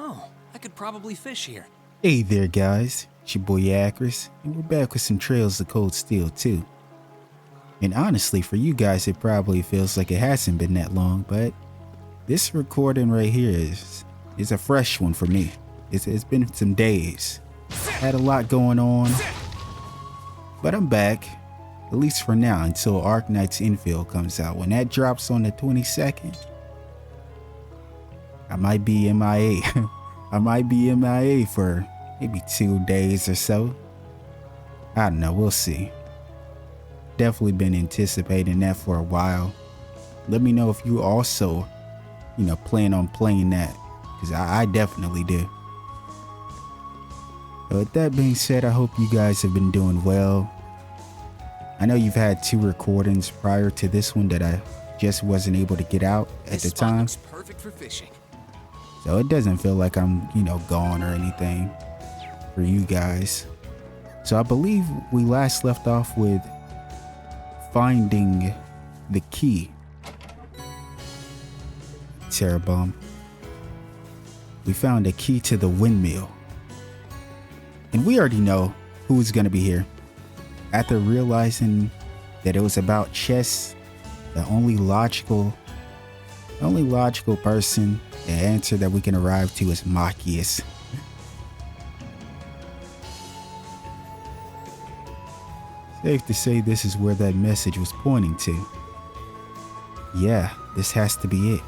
Oh, I could probably fish here. Hey there, guys. It's your boy Akris, and we're back with some Trails of Cold Steel too. And honestly, for you guys, it probably feels like it hasn't been that long, but this recording right here is a fresh one for me. It's been some days. Had a lot going on, but I'm back, at least for now, until Arknight's Infill comes out. When that drops on the 22nd, I might be MIA. I might be MIA for maybe 2 days or so. I don't know, we'll see. Definitely been anticipating that for a while. Let me know if you also, plan on playing that, because I definitely do. But with that being said, I hope you guys have been doing well. I know you've had 2 recordings prior to this one that I just wasn't able to get out at the time. This spot looks perfect for fishing. So it doesn't feel like I'm, gone or anything for you guys. So I believe we last left off with finding the key. Tearful. We found a key to the windmill. And we already know who's going to be here. After realizing that it was about chess, the only logical person, the answer that we can arrive to is Machias. Safe to say this is where that message was pointing to. Yeah, this has to be it.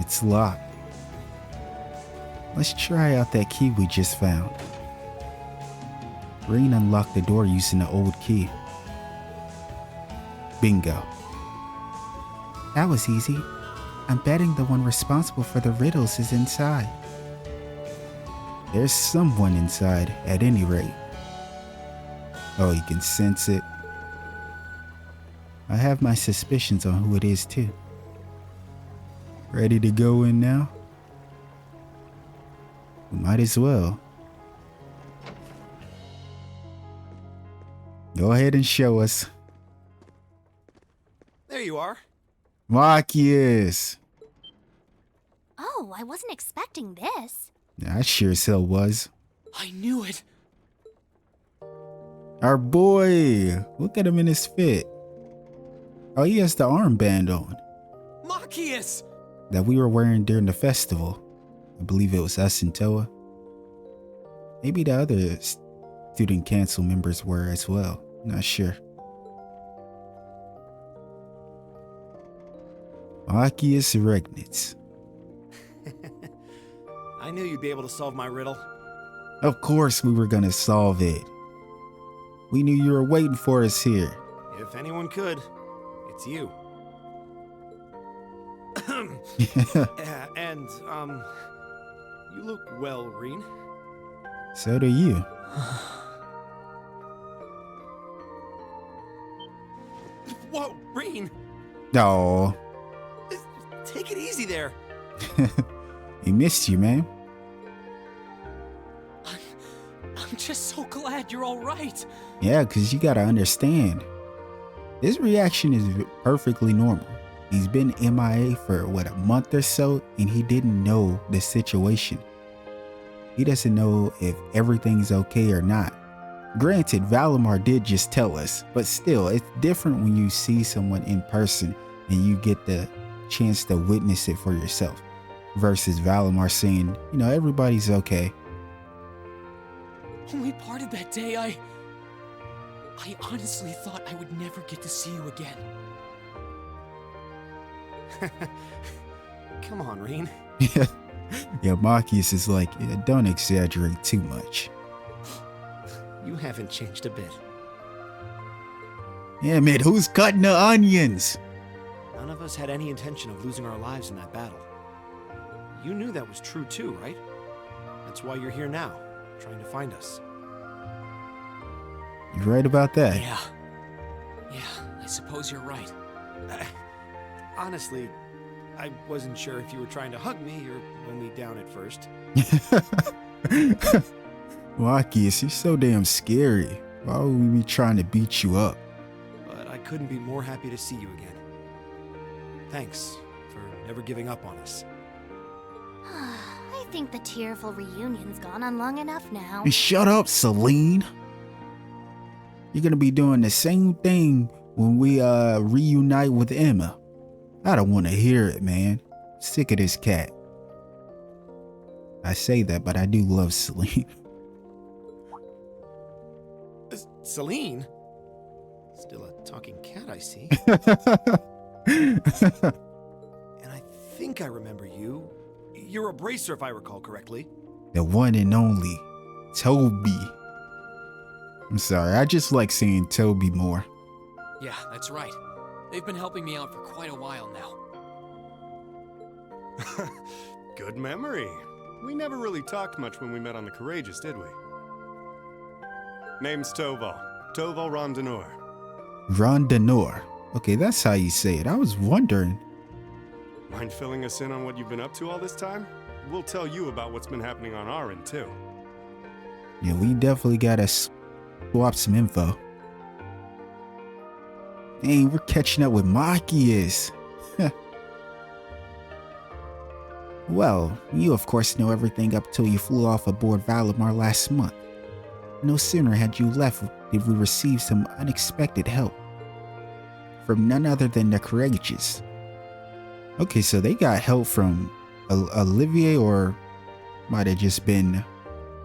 It's locked. Let's try out that key we just found. Rain unlocked the door using the old key. Bingo. That was easy. I'm betting the one responsible for the riddles is inside. There's someone inside at any rate. Oh, you can sense it. I have my suspicions on who it is too. Ready to go in now? We might as well. Go ahead and show us. There you are. Machias. Oh, I wasn't expecting this. I sure as hell was. I knew it. Our boy. Look at him in his fit. Oh, he has the armband on. Machias! That we were wearing during the festival. I believe it was us and Toa. Maybe the other student council members were as well. Not sure. Machias Regnitz. I knew you'd be able to solve my riddle. Of course we were gonna solve it. We knew you were waiting for us here. If anyone could, it's you. And, you look well, Reen. So do you. Whoa, Reen! Oh. Take it easy there. He missed you, man. I'm just so glad you're all right. Yeah, because you gotta understand. His reaction is perfectly normal. He's been MIA for, a month or so, and he didn't know the situation. He doesn't know if everything's okay or not. Granted, Valimar did just tell us, but still, it's different when you see someone in person and you get the chance to witness it for yourself, versus Valimar saying, everybody's okay. Only part of that day, I honestly thought I would never get to see you again. Come on, Reen. Yeah, Machias is like, don't exaggerate too much. You haven't changed a bit. Yeah, man, who's cutting the onions? None of us had any intention of losing our lives in that battle. You knew that was true too, right? That's why you're here now, trying to find us. You right about that? Yeah, I suppose you're right. Honestly, I wasn't sure if you were trying to hug me or pull me down at first. Machias, you're so damn scary. Why would we be trying to beat you up? But I couldn't be more happy to see you again. Thanks for never giving up on us. I think the Tearful reunion's gone on long enough now. Shut up, Celine. You're gonna be doing the same thing when we reunite with Emma. I don't want to hear it, man. Sick of this cat. I say that, but I do love Celine. Celine? Still a talking cat, I see. And I think I remember you. You're a bracer, if I recall correctly. The one and only Toby. I'm sorry, I just like saying Toby more. Yeah, that's right. They've been helping me out for quite a while now. Good memory. We never really talked much when we met on the Courageous, did we? Name's tovɁ. tovů Rondinor. Rondinor. Okay, that's how you say it. I was wondering. Mind filling us in on what you've been up to all this time? We'll tell you about what's been happening on our end, too. Yeah, we definitely gotta swap some info. Dang, we're catching up with Machias. Well, you of course know everything up till you flew off aboard Valimar last month. No sooner had you left did we receive some unexpected help from none other than the Courageous. Okay, so they got help from Olivier, or might have just been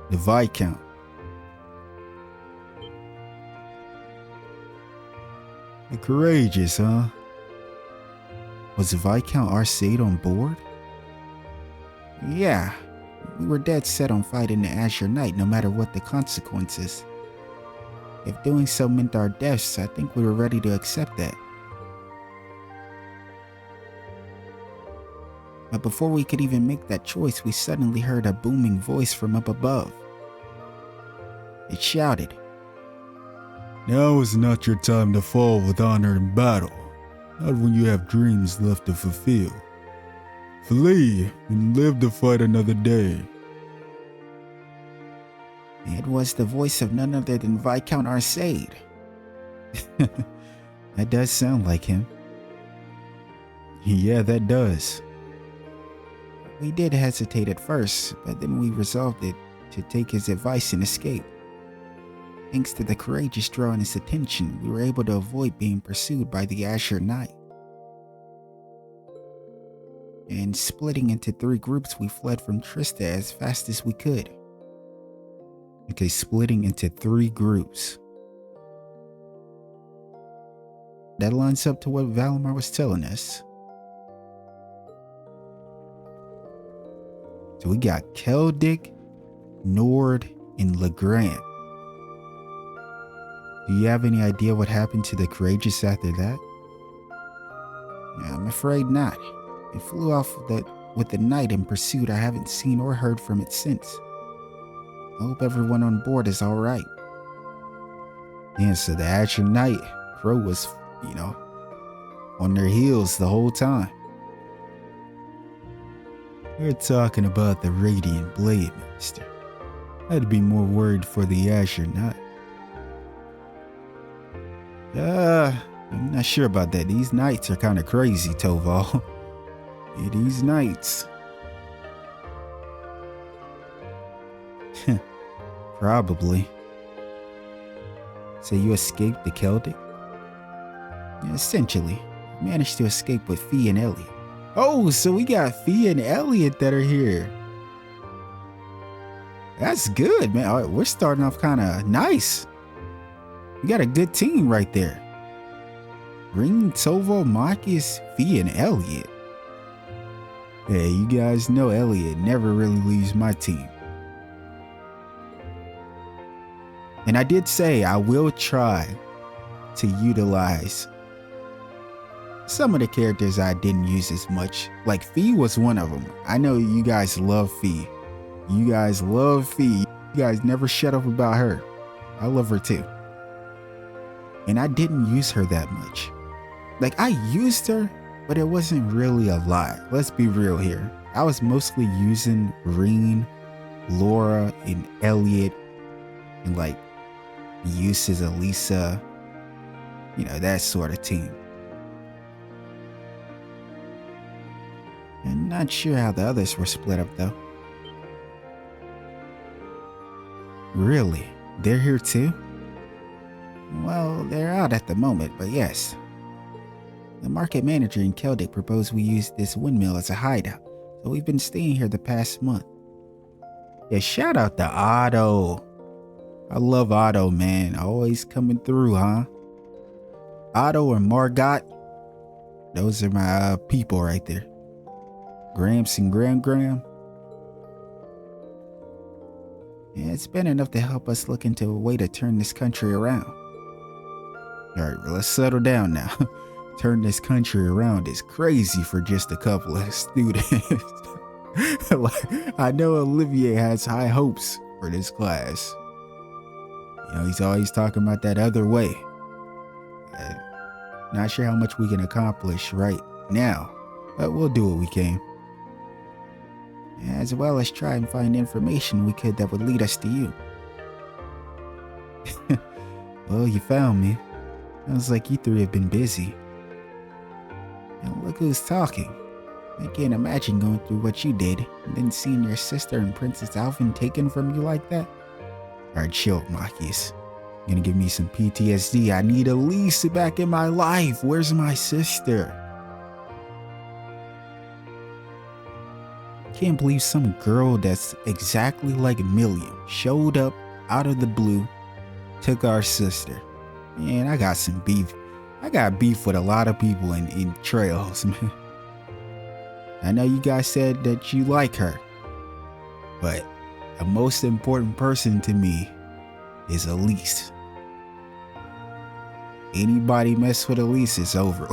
the Viscount. The Courageous, huh? Was the Viscount Arcade on board? Yeah, we were dead set on fighting the Azure Knight no matter what the consequences. If doing so meant our deaths, I think we were ready to accept that. But before we could even make that choice, we suddenly heard a booming voice from up above. It shouted, "Now is not your time to fall with honor in battle, not when you have dreams left to fulfill. Flee and live to fight another day." It was the voice of none other than Viscount Arcade. That does sound like him. Yeah, that does. We did hesitate at first, but then we resolved it to take his advice and escape. Thanks to the Courageous drawing his attention, we were able to avoid being pursued by the Azure Knight. And splitting into 3 groups, we fled from Trista as fast as we could. Okay, splitting into 3 groups. That lines up to what Valimar was telling us. So we got Keldic, Nord, and Legrand. Do you have any idea what happened to the Courageous after that? I'm afraid not. It flew off with the night in pursuit. I haven't seen or heard from it since. I hope everyone on board is alright. Yeah, so the Azure Knight crew was, on their heels the whole time. We're talking about the Radiant Blade Master. I'd be more worried for the Azure Knight. I'm not sure about that. These knights are kind of crazy, tovů. Yeah, these knights. Probably. So you escaped the Keldic? Yeah, essentially. I managed to escape with Fie and Elliot. Oh, so we got Fie and Elliot that are here. That's good, man. All right, we're starting off kind of nice. We got a good team right there. Ring, tovů, Machias, Fie, and Elliot. Hey, you guys know Elliot never really leaves my team. And I did say I will try to utilize some of the characters I didn't use as much. Like Fie was one of them. I know you guys love Fie. You guys love Fie. You guys never shut up about her. I love her too. And I didn't use her that much. Like I used her, but it wasn't really a lot. Let's be real here. I was mostly using Reen, Laura, and Elliot, and like uses Elisa, that sort of team. I'm not sure how the others were split up though. Really? They're here too? Well, they're out at the moment, but yes. The market manager in quelled proposed we use this windmill as a hideout, so we've been staying here the past month. Yeah, shout out to Otto. I love Otto, man. Always coming through, huh? Otto or Margot, those are my people right there. Gramps and Gram. Yeah, it's been enough to help us look into a way to turn this country around. Alright, well, let's settle down now. Turn this country around is crazy for just a couple of students. Like, I know Olivier has high hopes for this class. You know, he's always talking about that other way. Not sure how much we can accomplish right now, but we'll do what we can. As well as try and find information we could that would lead us to you. Well, you found me. Sounds like you three have been busy. And look who's talking. I can't imagine going through what you did and then seeing your sister and Princess Alvin taken from you like that. Alright, chill, Machias. You're gonna give me some PTSD. I need Elise back in my life. Where's my sister? Can't believe some girl that's exactly like Million showed up out of the blue, took our sister. Man, I got some beef. I got beef with a lot of people in Trails, man. I know you guys said that you like her, but the most important person to me is Elise. Anybody mess with Elise is over.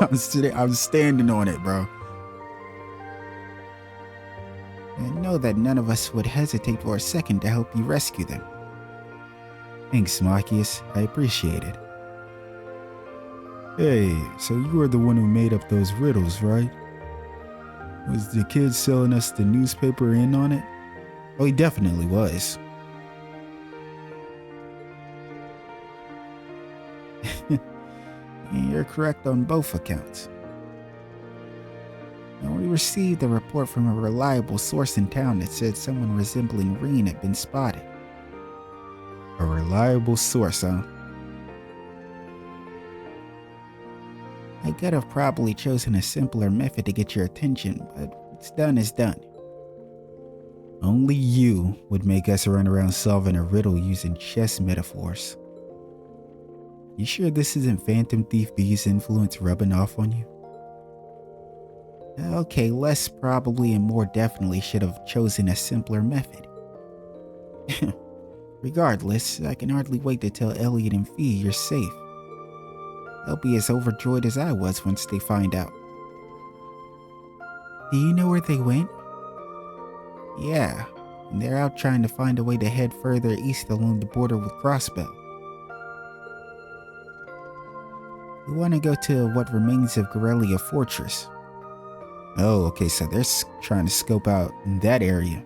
I'm standing on it, bro. I know that none of us would hesitate for a second to help you rescue them. Thanks, Machias. I appreciate it. Hey, so you were the one who made up those riddles, right? Was the kid selling us the newspaper in on it? Oh, he definitely was. You're correct on both accounts. And we received a report from a reliable source in town that said someone resembling Reen had been spotted. A reliable source, huh? I could have probably chosen a simpler method to get your attention, but what's done is done. Only you would make us run around solving a riddle using chess metaphors. You sure this isn't Phantom Thief B's influence rubbing off on you? Okay, less probably and more definitely should have chosen a simpler method. Regardless, I can hardly wait to tell Elliot and Fie you're safe. They'll be as overjoyed as I was once they find out. Do you know where they went? Yeah, and they're out trying to find a way to head further east along the border with Crossbow. We want to go to what remains of Guerrilla Fortress. Oh, okay, so they're trying to scope out that area.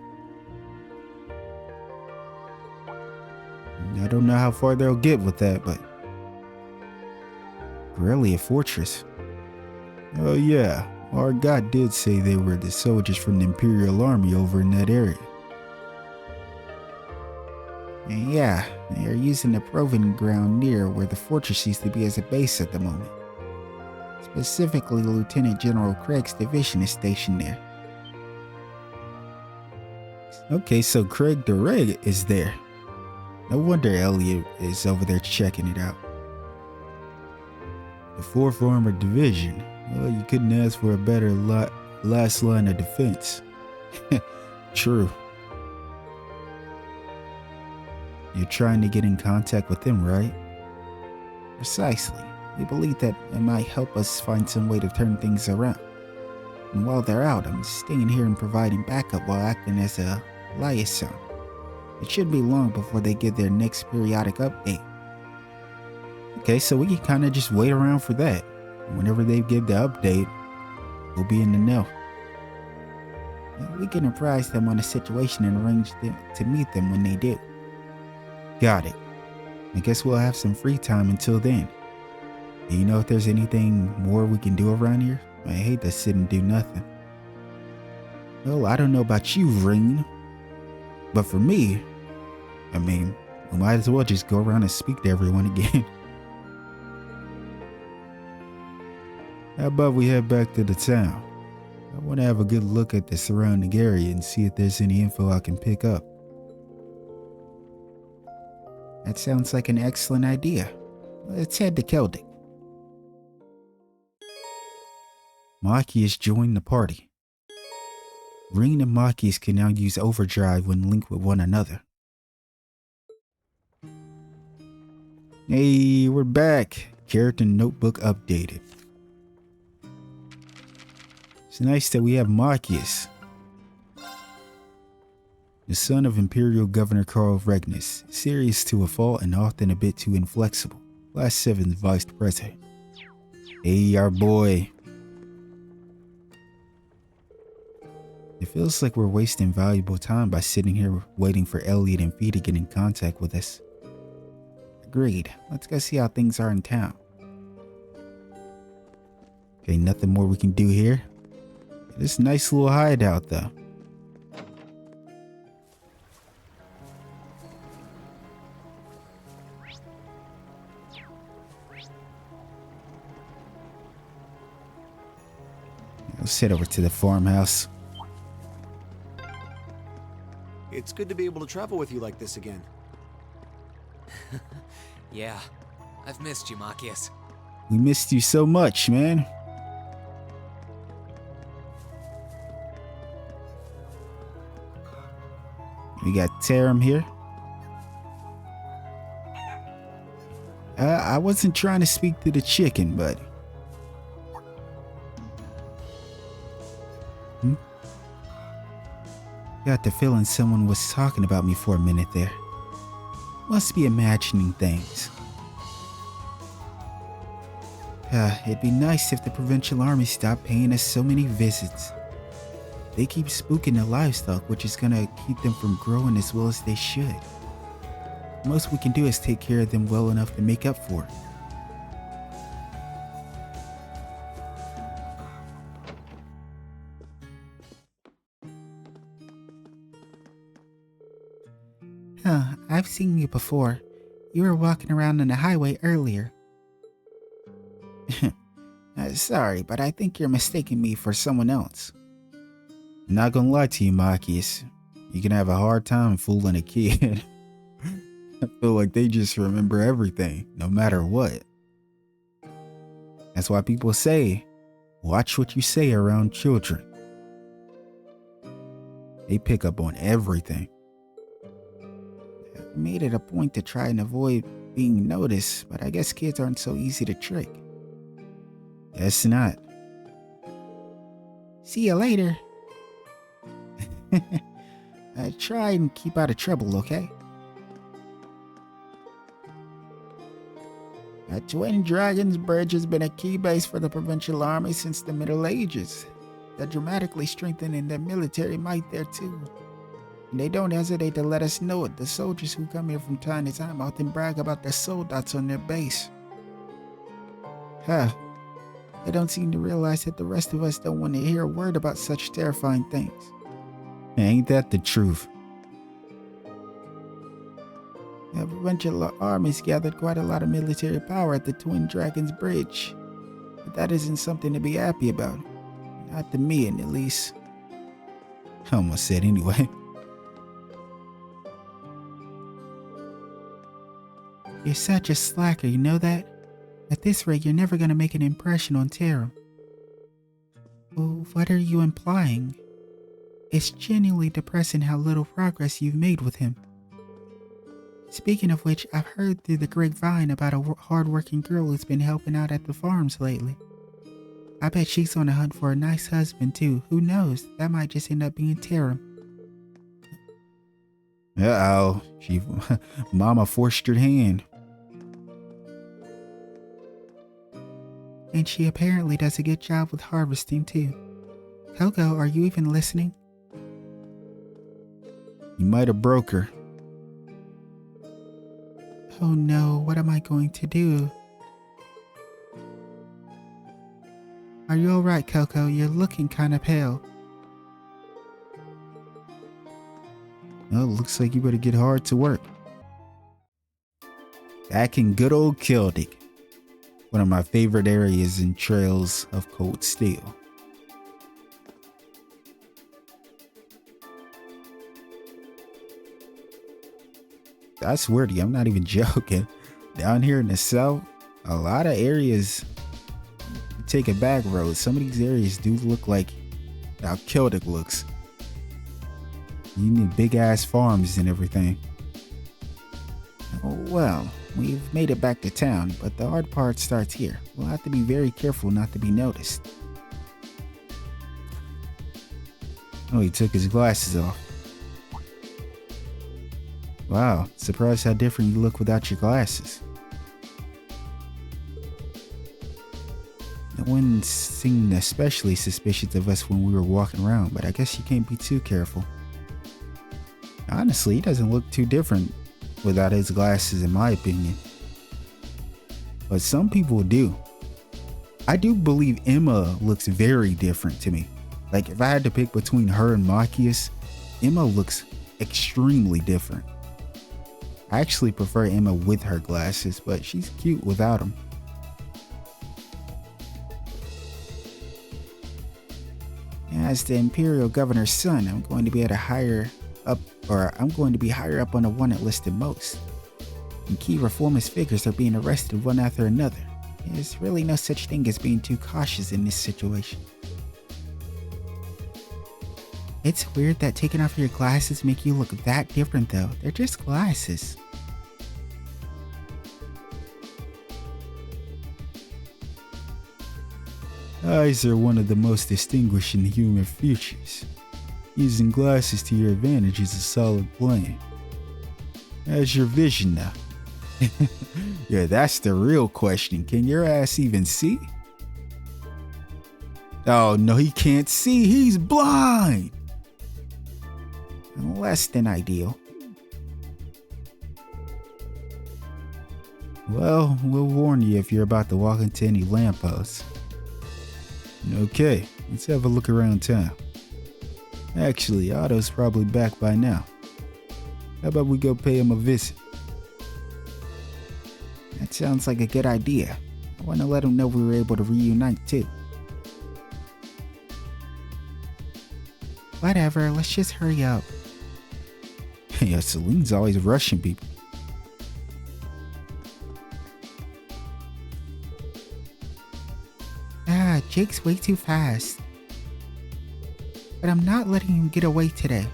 I don't know how far they'll get with that, but... Guerrilla Fortress? Oh yeah, our god did say they were the soldiers from the Imperial Army over in that area. And yeah, they are using the proving ground near where the fortress used to be as a base at the moment. Specifically, Lieutenant General Craig's division is stationed there. Okay, so Craig the Reg is there. No wonder Elliot is over there checking it out. The 4th Armored Division. Well, you couldn't ask for a better last line of defense. True. You're trying to get in contact with them, right? Precisely. We believe that it might help us find some way to turn things around. And while they're out, I'm staying here and providing backup while acting as a liaison. It shouldn't be long before they get their next periodic update. Okay, so we can kind of just wait around for that. Whenever they give the update, we'll be in the know. And we can apprise them on the situation and arrange to meet them when they do. Got it. I guess we'll have some free time until then. Do you know if there's anything more we can do around here? I hate to sit and do nothing. Well, I don't know about you, Ring, but for me, I mean, we might as well just go around and speak to everyone again. How about we head back to the town? I want to have a good look at the surrounding area and see if there's any info I can pick up. That sounds like an excellent idea. Let's head to quelled. Machias joined the party. Ring and Machias can now use overdrive when linked with one another. Hey, we're back. Character notebook updated. It's nice that we have Machias, the son of Imperial Governor Karl Regnus, serious to a fault and often a bit too inflexible. Class 7 Vice President. Hey, our boy. It feels like we're wasting valuable time by sitting here waiting for Elliot and Fie to get in contact with us. Agreed. Let's go see how things are in town. Okay, nothing more we can do here. This nice little hideout, though. Let's head over to the farmhouse. It's good to be able to travel with you like this again. Yeah, I've missed you, Machias. We missed you so much, man. We got Tarim here. I wasn't trying to speak to the chicken, but... Got the feeling someone was talking about me for a minute there. Must be imagining things. It'd be nice if the provincial army stopped paying us so many visits. They keep spooking the livestock, which is gonna keep them from growing as well as they should. Most we can do is take care of them well enough to make up for it. I've seen you before. You were walking around on the highway earlier. Sorry, but I think you're mistaking me for someone else. Not gonna lie to you, Machias. You can have a hard time fooling a kid. I feel like they just remember everything, no matter what. That's why people say, watch what you say around children. They pick up on everything. I made it a point to try and avoid being noticed, but I guess kids aren't so easy to trick. Guess not. See you later. Try and keep out of trouble, okay? Twin Dragons Bridge has been a key base for the provincial army since the Middle Ages. They're dramatically strengthening their military might there too. And they don't hesitate to let us know it. The soldiers who come here from time to time often brag about their soldats on their base. They don't seem to realize that the rest of us don't want to hear a word about such terrifying things. Ain't that the truth? The provincial armies gathered quite a lot of military power at the Twin Dragons Bridge. But that isn't something to be happy about. Not to me, at least. I almost said anyway. You're such a slacker, you know that? At this rate, you're never gonna make an impression on Tarim. Well, what are you implying? It's genuinely depressing how little progress you've made with him. Speaking of which, I've heard through the grapevine about a hard-working girl who's been helping out at the farms lately. I bet she's on the hunt for a nice husband too. Who knows? That might just end up being Tarim. Uh-oh. Mama forced her hand. And she apparently does a good job with harvesting too. Coco, are you even listening? You might have broke her. Oh no, what am I going to do? Are you alright, Coco? You're looking kinda pale. Well, it looks like you better get hard to work. Back in good old quelled, one of my favorite areas in Trails of Cold Steel. I swear to you, I'm not even joking. Down here in the south, a lot of areas take a back road. Some of these areas do look like how quelled looks. You need big ass farms and everything. Oh, well, we've made it back to town, but the hard part starts here. We'll have to be very careful not to be noticed. Oh, he took his glasses off. Wow, surprised how different you look without your glasses. No one seemed especially suspicious of us when we were walking around, but I guess you can't be too careful. Honestly, he doesn't look too different without his glasses, in my opinion. But some people do. I do believe Emma looks very different to me. Like, if I had to pick between her and Machias, Emma looks extremely different. I actually prefer Emma with her glasses, but she's cute without them. As the Imperial Governor's son, I'm going to be higher up on the wanted list than most. And key reformist figures are being arrested one after another. There's really no such thing as being too cautious in this situation. It's weird that taking off your glasses make you look that different though. They're just glasses. Eyes are one of the most distinguishing human features. Using glasses to your advantage is a solid plan. How's your vision now? Yeah, that's the real question. Can your ass even see? Oh no, he can't see. He's blind. Less than ideal. Well, we'll warn you if you're about to walk into any lampposts. Okay, let's have a look around town. Actually, Otto's probably back by now. How about we go pay him a visit? That sounds like a good idea. I want to let him know we were able to reunite too. Whatever, let's just hurry up. Yeah, Celine's always rushing people. Jake's way too fast. But I'm not letting him get away today.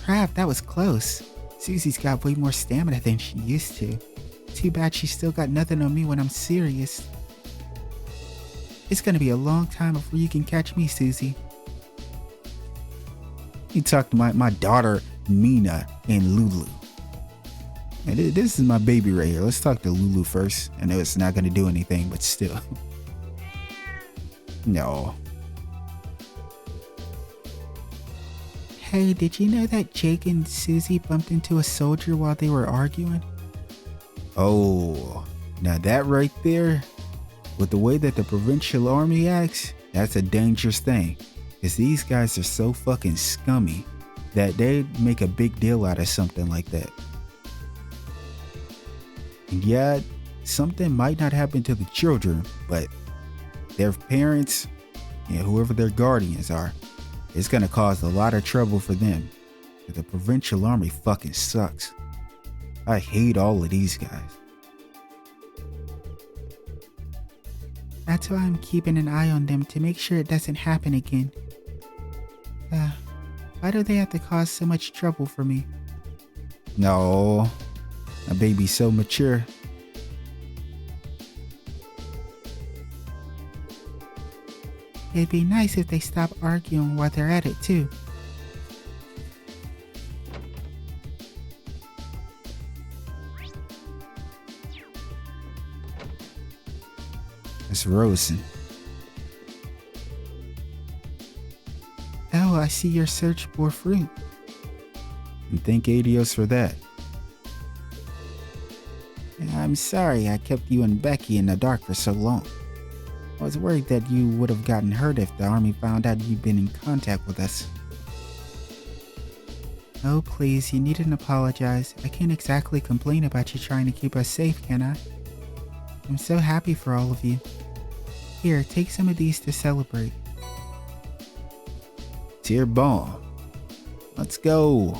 Crap, that was close. Susie's got way more stamina than she used to. Too bad she's still got nothing on me when I'm serious. It's gonna be a long time before you can catch me, Susie. You talk to my daughter, Mina, and Lulu. And this is my baby right here. Let's talk to Lulu first. I know it's not gonna do anything, but still. No. Hey, did you know that Jake and Susie bumped into a soldier while they were arguing? Oh, now that right there, with the way that the provincial army acts, that's a dangerous thing. Because these guys are so fucking scummy that they'd make a big deal out of something like that. And yeah, something might not happen to the children, but their parents and whoever their guardians are, it's gonna cause a lot of trouble for them. The provincial army fucking sucks. I hate all of these guys. That's why I'm keeping an eye on them to make sure it doesn't happen again. Why do they have to cause so much trouble for me? No, my baby's so mature. It'd be nice if they stop arguing while they're at it too. It's Rosen. Oh, I see your search bore fruit. And thank Adios for that. I'm sorry I kept you and Becky in the dark for so long. I was worried that you would have gotten hurt if the army found out you'd been in contact with us. Oh, please, you needn't apologize. I can't exactly complain about you trying to keep us safe, can I? I'm so happy for all of you. Here, take some of these to celebrate. Tear bomb. Let's go.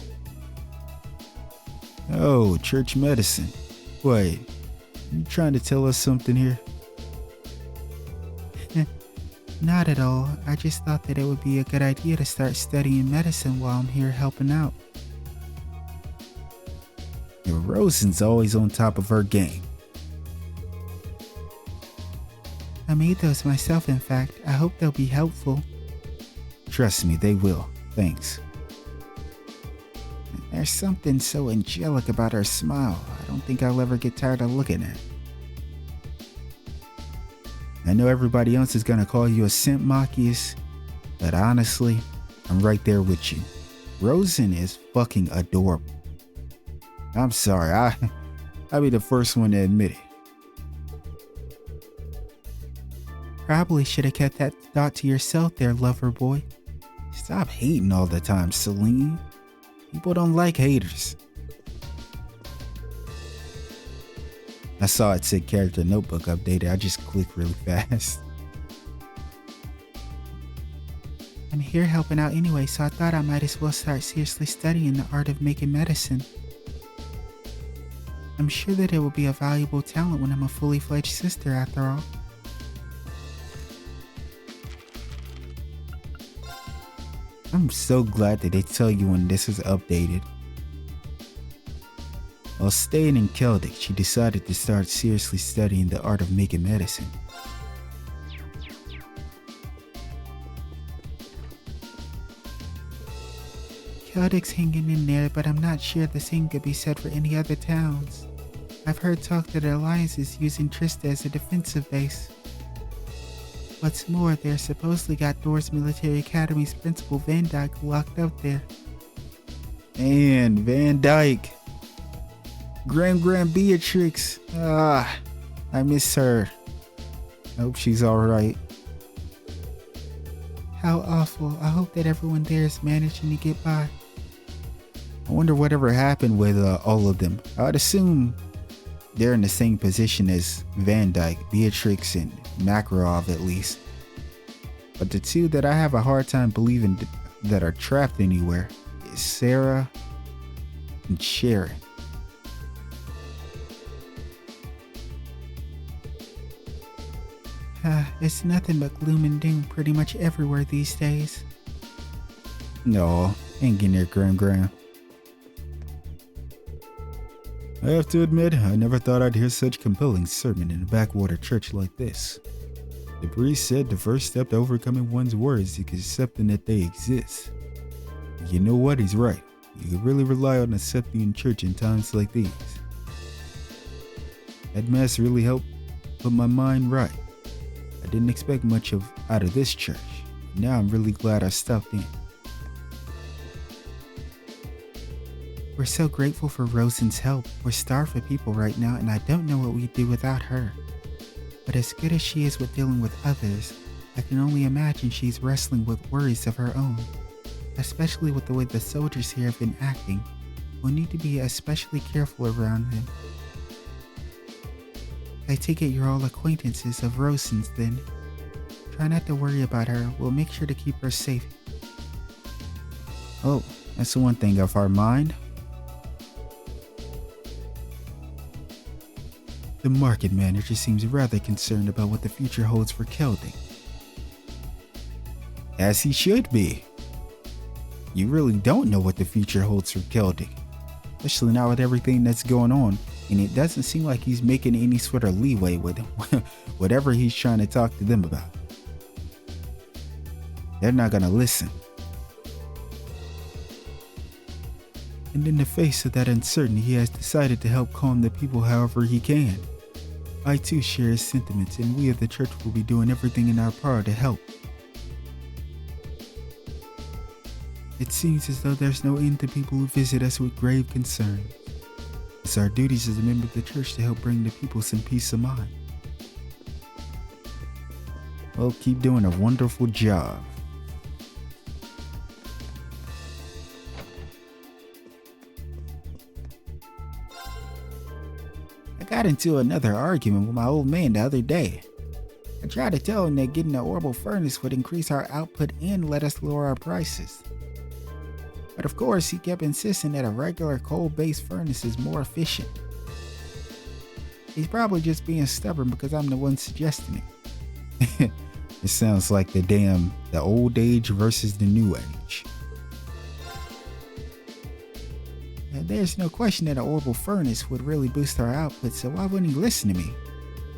Oh, church medicine. Wait, you trying to tell us something here? Not at all. I just thought that it would be a good idea to start studying medicine while I'm here helping out. Rosen's always on top of her game. I made those myself, in fact. I hope they'll be helpful. Trust me, they will. Thanks. There's something so angelic about her smile. I don't think I'll ever get tired of looking at it. I know everybody else is gonna call you a simp, Machias, but honestly, I'm right there with you. Rosen is fucking adorable. I'm sorry, I'll be the first one to admit it. Probably should have kept that thought to yourself there, lover boy. Stop hating all the time, Celine. People don't like haters. I saw it said character notebook updated. I just clicked really fast. I'm here helping out anyway, so I thought I might as well start seriously studying the art of making medicine. I'm sure that it will be a valuable talent when I'm a fully fledged sister after all. I'm so glad that they tell you when this is updated. While staying in quelled, she decided to start seriously studying the art of making medicine. Quelled's hanging in there, but I'm not sure the same could be said for any other towns. I've heard talk that the Alliance is using Trista as a defensive base. What's more, they supposedly got Door's Military Academy's principal Van Dyke locked up there. And Van Dyke. Grand Beatrix. I miss her. I hope she's alright. How awful. I hope that everyone there is managing to get by. I wonder whatever happened with all of them. I'd assume they're in the same position as Van Dyke, Beatrix, and Makarov at least. But the two that I have a hard time believing that are trapped anywhere is Sarah and Sharon. It's nothing but gloom and doom pretty much everywhere these days. No, ain't getting there, Graham. I have to admit, I never thought I'd hear such compelling sermon in a backwater church like this. The priest said the first step to overcoming one's worries is accepting that they exist. You know what? He's right. You can really rely on accepting church in times like these. That mass really helped put my mind right. I didn't expect much out of this church. Now I'm really glad I stopped in. We're so grateful for Rosen's help. We're starved for people right now, and I don't know what we'd do without her. But as good as she is with dealing with others, I can only imagine she's wrestling with worries of her own. Especially with the way the soldiers here have been acting. We'll need to be especially careful around them. I take it you're all acquaintances of Rosen's then. Try not to worry about her. We'll make sure to keep her safe. Oh, that's the one thing off our mind. The market manager seems rather concerned about what the future holds for quelled. As he should be. You really don't know what the future holds for quelled, especially now with everything that's going on, and it doesn't seem like he's making any sort of leeway with whatever he's trying to talk to them about. They're not gonna listen. And in the face of that uncertainty, he has decided to help calm the people however he can. I too share his sentiments, and we of the church will be doing everything in our power to help. It seems as though there's no end to people who visit us with grave concerns. It's our duties as a member of the church to help bring the people some peace of mind. Well, keep doing a wonderful job. I got into another argument with my old man the other day. I tried to tell him that getting an orbital furnace would increase our output and let us lower our prices. But of course, he kept insisting that a regular coal-based furnace is more efficient. He's probably just being stubborn because I'm the one suggesting it. It sounds like the old age versus the new age. And there's no question that an orbital furnace would really boost our output, so why wouldn't he listen to me?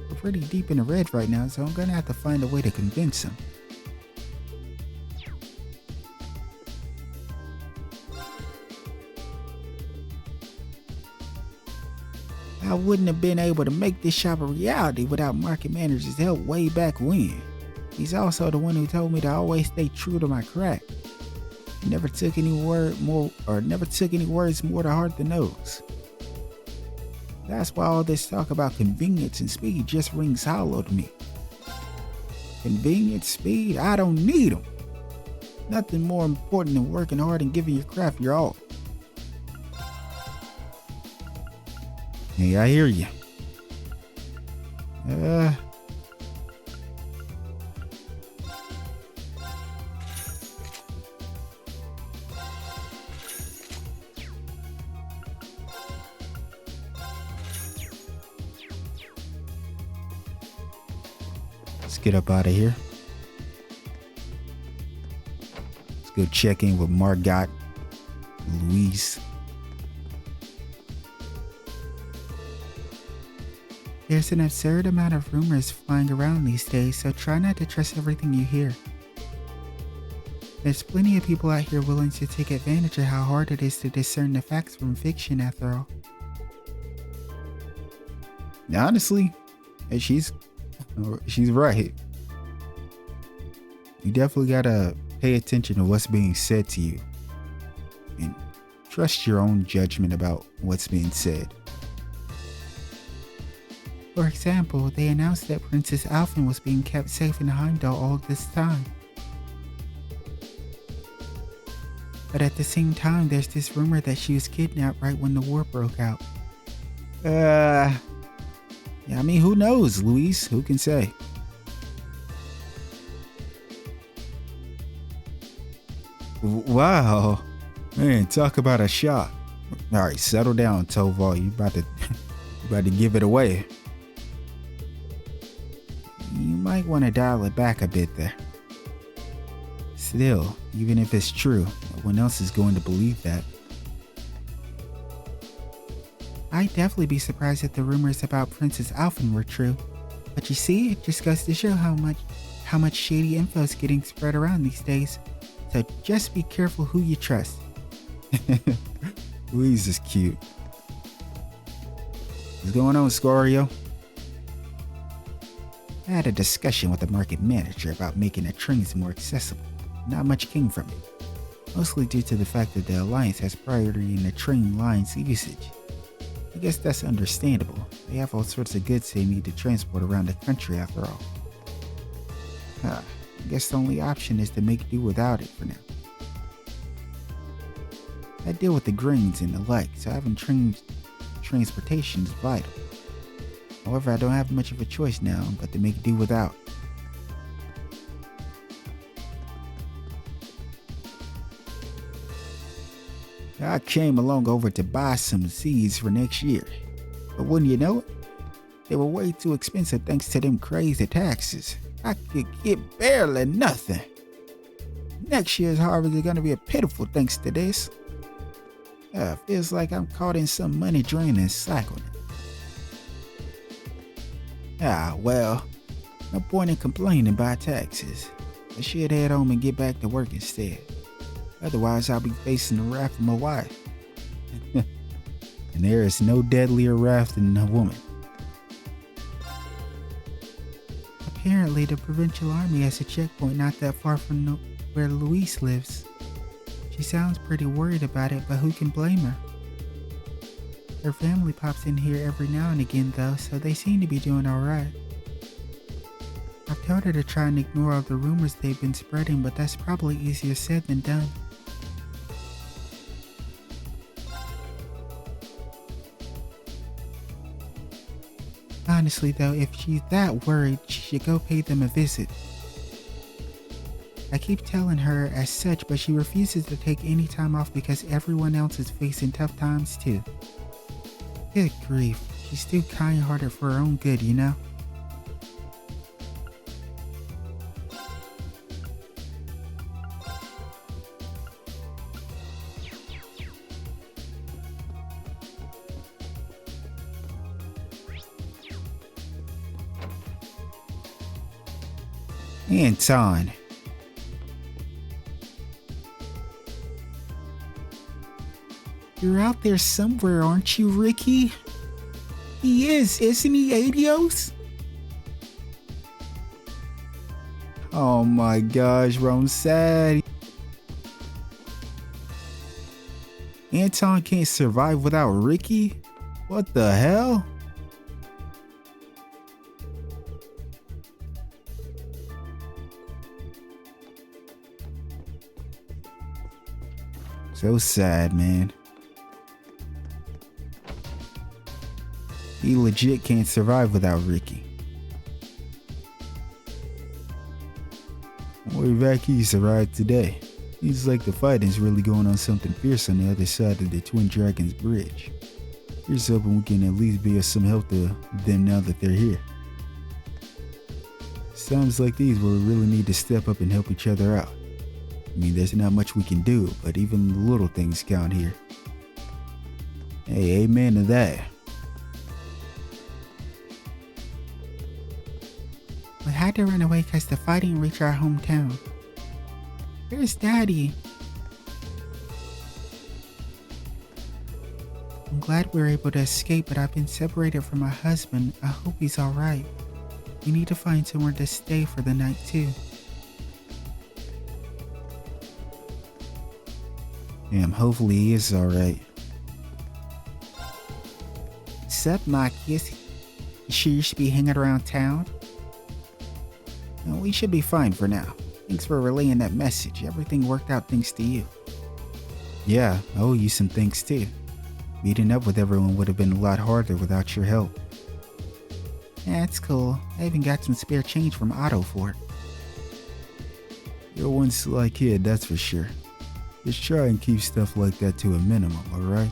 We're pretty deep in the red right now, so I'm gonna have to find a way to convince him. I wouldn't have been able to make this shop a reality without market manager's help way back when. He's also the one who told me to always stay true to my craft. He never took any words more to heart than those. That's why all this talk about convenience and speed just rings hollow to me. Convenience, speed, I don't need them. Nothing more important than working hard and giving your craft your all. Hey, I hear you. Let's get up out of here. Let's go check in with Margot, Louise. There's an absurd amount of rumors flying around these days, so try not to trust everything you hear. There's plenty of people out here willing to take advantage of how hard it is to discern the facts from fiction after all. Honestly, she's right. You definitely gotta pay attention to what's being said to you and trust your own judgment about what's being said. For example, they announced that Princess Alphen was being kept safe in Heimdall all this time. But at the same time, there's this rumor that she was kidnapped right when the war broke out. Yeah, I mean, who knows, Louise? Who can say? Wow. Man, talk about a shock. Alright, settle down, ţ霖. You about to give it away. You might want to dial it back a bit there. Still, even if it's true, no one else is going to believe that. I'd definitely be surprised if the rumors about Princess Alphen were true. But you see, it just goes to show how much shady info is getting spread around these days. So just be careful who you trust. Louise is cute. What's going on, Scorio? I had a discussion with the market manager about making the trains more accessible. Not much came from it, mostly due to the fact that the Alliance has priority in the train line's usage. I guess that's understandable. They have all sorts of goods they need to transport around the country after all. I guess the only option is to make do without it for now. I deal with the grains and the like, so having transportation is vital. However, I don't have much of a choice now but to make do without. I came along over to buy some seeds for next year, but wouldn't you know it, they were way too expensive thanks to them crazy taxes. I could get barely nothing. Next year's harvest is going to be a pitiful thanks to this. Feels like I'm caught in some money draining cycle. Well, no point in complaining about taxes. I should head home and get back to work instead. Otherwise, I'll be facing the wrath of my wife. And there is no deadlier wrath than a woman. Apparently, the provincial army has a checkpoint not that far from where Louise lives. She sounds pretty worried about it, but who can blame her? Her family pops in here every now and again though, so they seem to be doing alright. I've told her to try and ignore all the rumors they've been spreading, but that's probably easier said than done. Honestly though, if she's that worried, she should go pay them a visit. I keep telling her as such, but she refuses to take any time off because everyone else is facing tough times too. Good grief, she's too kind-hearted for her own good, you know? Anton. You're out there somewhere, aren't you, Ricky? He is, isn't he, Adios? Oh my gosh, bro, I'm sad. Anton can't survive without Ricky? What the hell? So sad, man. He legit can't survive without Ricky. Where Vaki's arrived today. Seems like the fighting's really going on something fierce on the other side of the Twin Dragons Bridge. Here's hoping we can at least be of some help to them now that they're here. Times like these where we really need to step up and help each other out. I mean, there's not much we can do, but even the little things count here. Hey, amen to that. We had to run away because the fighting reached our hometown. Where's Daddy? I'm glad we were able to escape, but I've been separated from my husband. I hope he's alright. We need to find somewhere to stay for the night too. Damn, hopefully he is alright. Sup, Machias? You sure you should be hanging around town? No, we should be fine for now. Thanks for relaying that message. Everything worked out thanks to you. Yeah, I owe you some thanks too. Meeting up with everyone would have been a lot harder without your help. That's cool. I even got some spare change from Otto for it. You're one sly kid, that's for sure. Just try and keep stuff like that to a minimum, alright?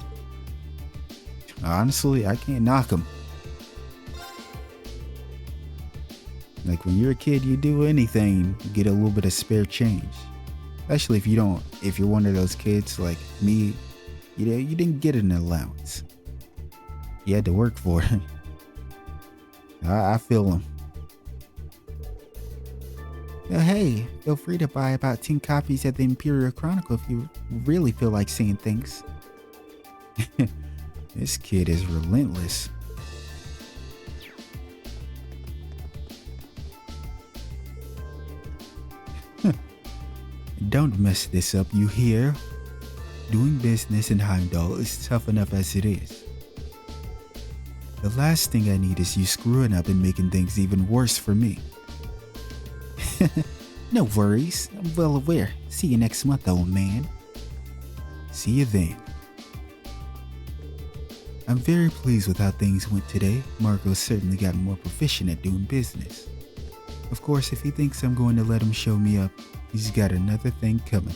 Honestly, I can't knock him. Like when you're a kid, you do anything, you get a little bit of spare change. Especially if you're one of those kids like me, you didn't get an allowance. You had to work for it. I feel him. So hey, feel free to buy about 10 copies of the Imperial Chronicle if you really feel like seeing things. This kid is relentless. Don't mess this up, you hear? Doing business in Heimdall is tough enough as it is. The last thing I need is you screwing up and making things even worse for me. No worries, I'm well aware. See you next month, old man. See you then. I'm very pleased with how things went today. Marco's certainly gotten more proficient at doing business. Of course, if he thinks I'm going to let him show me up, he's got another thing coming.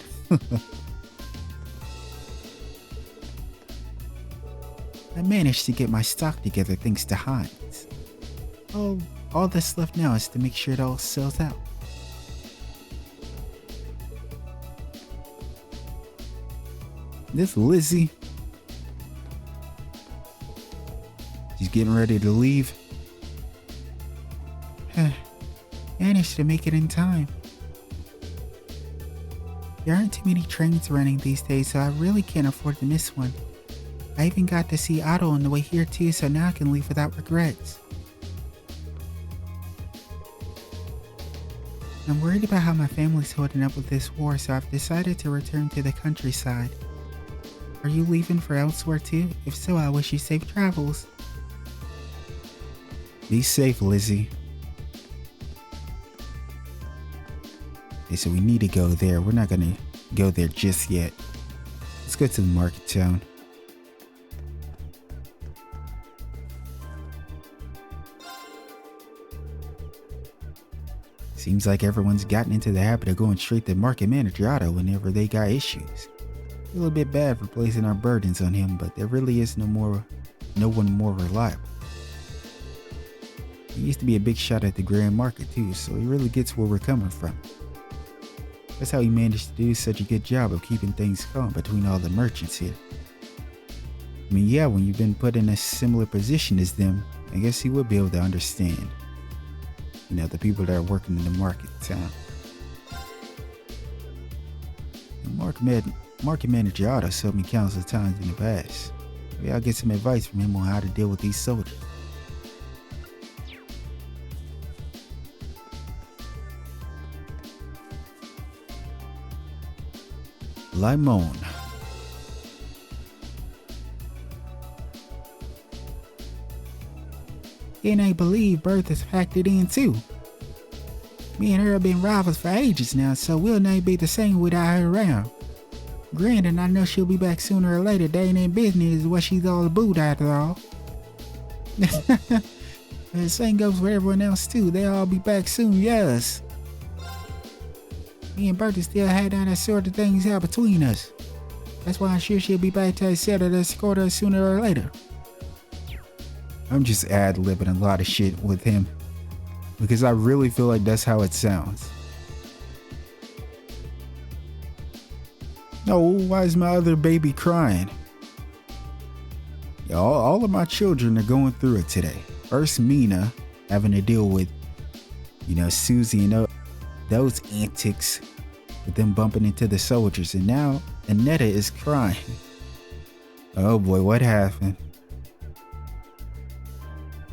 I managed to get my stock together thanks to Heinz. Oh, all that's left now is to make sure it all sells out. This Lizzie. She's getting ready to leave. Managed to make it in time. There aren't too many trains running these days, so I really can't afford to miss one. I even got to see Otto on the way here too, so now I can leave without regrets. I'm worried about how my family's holding up with this war, so I've decided to return to the countryside. Are you leaving for elsewhere too? If so, I wish you safe travels. Be safe, Lizzie. Okay, so we need to go there. We're not gonna go there just yet. Let's go to the market town. Seems like everyone's gotten into the habit of going straight to Market Manager Otto whenever they got issues. A little bit bad for placing our burdens on him, but there really is no one more reliable. He used to be a big shot at the Grand Market too, so he really gets where we're coming from. That's how he managed to do such a good job of keeping things calm between all the merchants here. I mean, yeah, when you've been put in a similar position as them, I guess he would be able to understand. You know, the people that are working in the market town. And Market Manager Otto helped me countless times in the past. Maybe I'll get some advice from him on how to deal with these soldiers. Limon. And I believe Bertha's packed it in too. Me and her have been rivals for ages now, so we'll not be the same without her around. Granted, I know she'll be back sooner or later. They ain't in business is what she's all about after all. The same goes for everyone else too. They'll all be back soon, yes. Me and Bertha still had that sort of things out between us. That's why I'm sure she'll be back to settle the score sooner or later. I'm just ad-libbing a lot of shit with him because I really feel like that's how it sounds. No, why is my other baby crying? Yeah, all of my children are going through it today. First, Mina having to deal with, Susie and those antics with them bumping into the soldiers, and now Annetta is crying. Oh boy, what happened?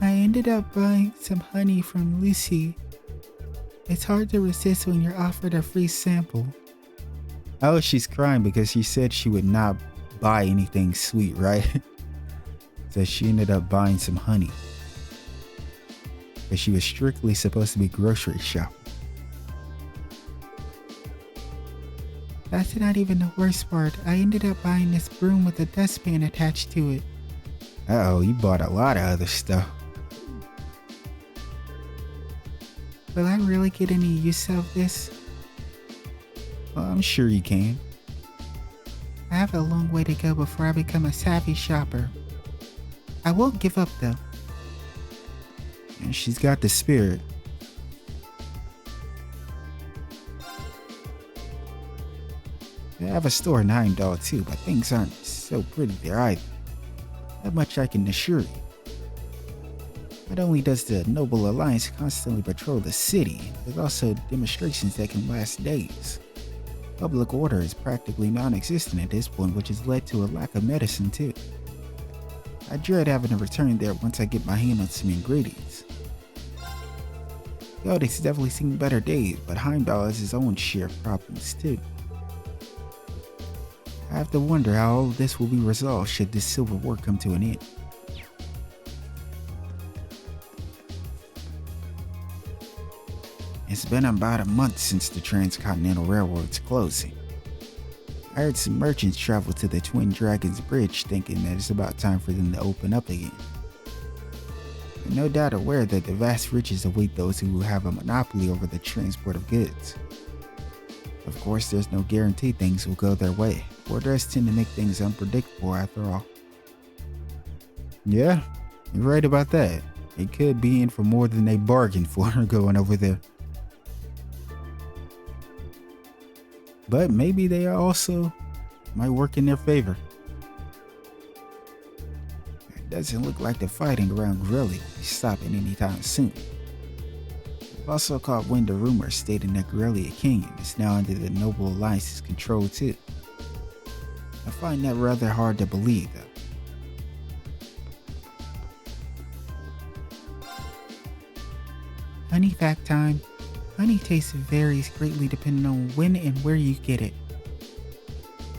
I ended up buying some honey from Lucy. It's hard to resist when you're offered a free sample. Oh, she's crying because she said she would not buy anything sweet, right? So she ended up buying some honey. But she was strictly supposed to be grocery shopping. That's not even the worst part. I ended up buying this broom with a dustpan attached to it. Uh-oh, you bought a lot of other stuff. Will I really get any use out of this? Well, I'm sure you can. I have a long way to go before I become a savvy shopper. I won't give up though. And she's got the spirit. I have a store in Heimdall too, but things aren't so pretty there either. That much I can assure you. Not only does the Noble Alliance constantly patrol the city, there's also demonstrations that can last days. Public order is practically non-existent at this point, which has led to a lack of medicine too. I dread having to return there once I get my hand on some ingredients. Codex has definitely seen better days, but Heimdall has his own share of problems too. I have to wonder how all of this will be resolved should this silver war come to an end. It's been about a month since the Transcontinental Railroad's closing. I heard some merchants travel to the Twin Dragons Bridge thinking that it's about time for them to open up again. They're no doubt aware that the vast riches await those who have a monopoly over the transport of goods. Of course, there's no guarantee things will go their way. Borders tend to make things unpredictable after all. Yeah, you're right about that. They could be in for more than they bargained for going over there. But maybe they also might work in their favor. It doesn't look like the fighting around ಛಃLove will be stopping anytime soon. I've also caught wind of rumors stating that ಛಃLove Canyon is now under the Noble Alliance's control too. I find that rather hard to believe though. Honey fact time. Honey taste varies greatly depending on when and where you get it.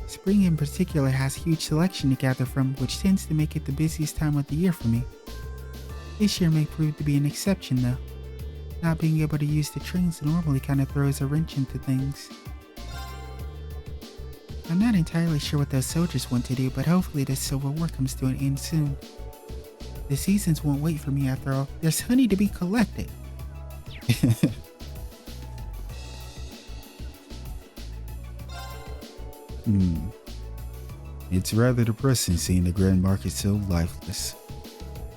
It's spring in particular has huge selection to gather from, which tends to make it the busiest time of the year for me. This year may prove to be an exception though. Not being able to use the trains normally kind of throws a wrench into things. I'm not entirely sure what those soldiers want to do, but hopefully this civil war comes to an end soon. The seasons won't wait for me after all. There's honey to be collected. It's rather depressing seeing the Grand Market so lifeless.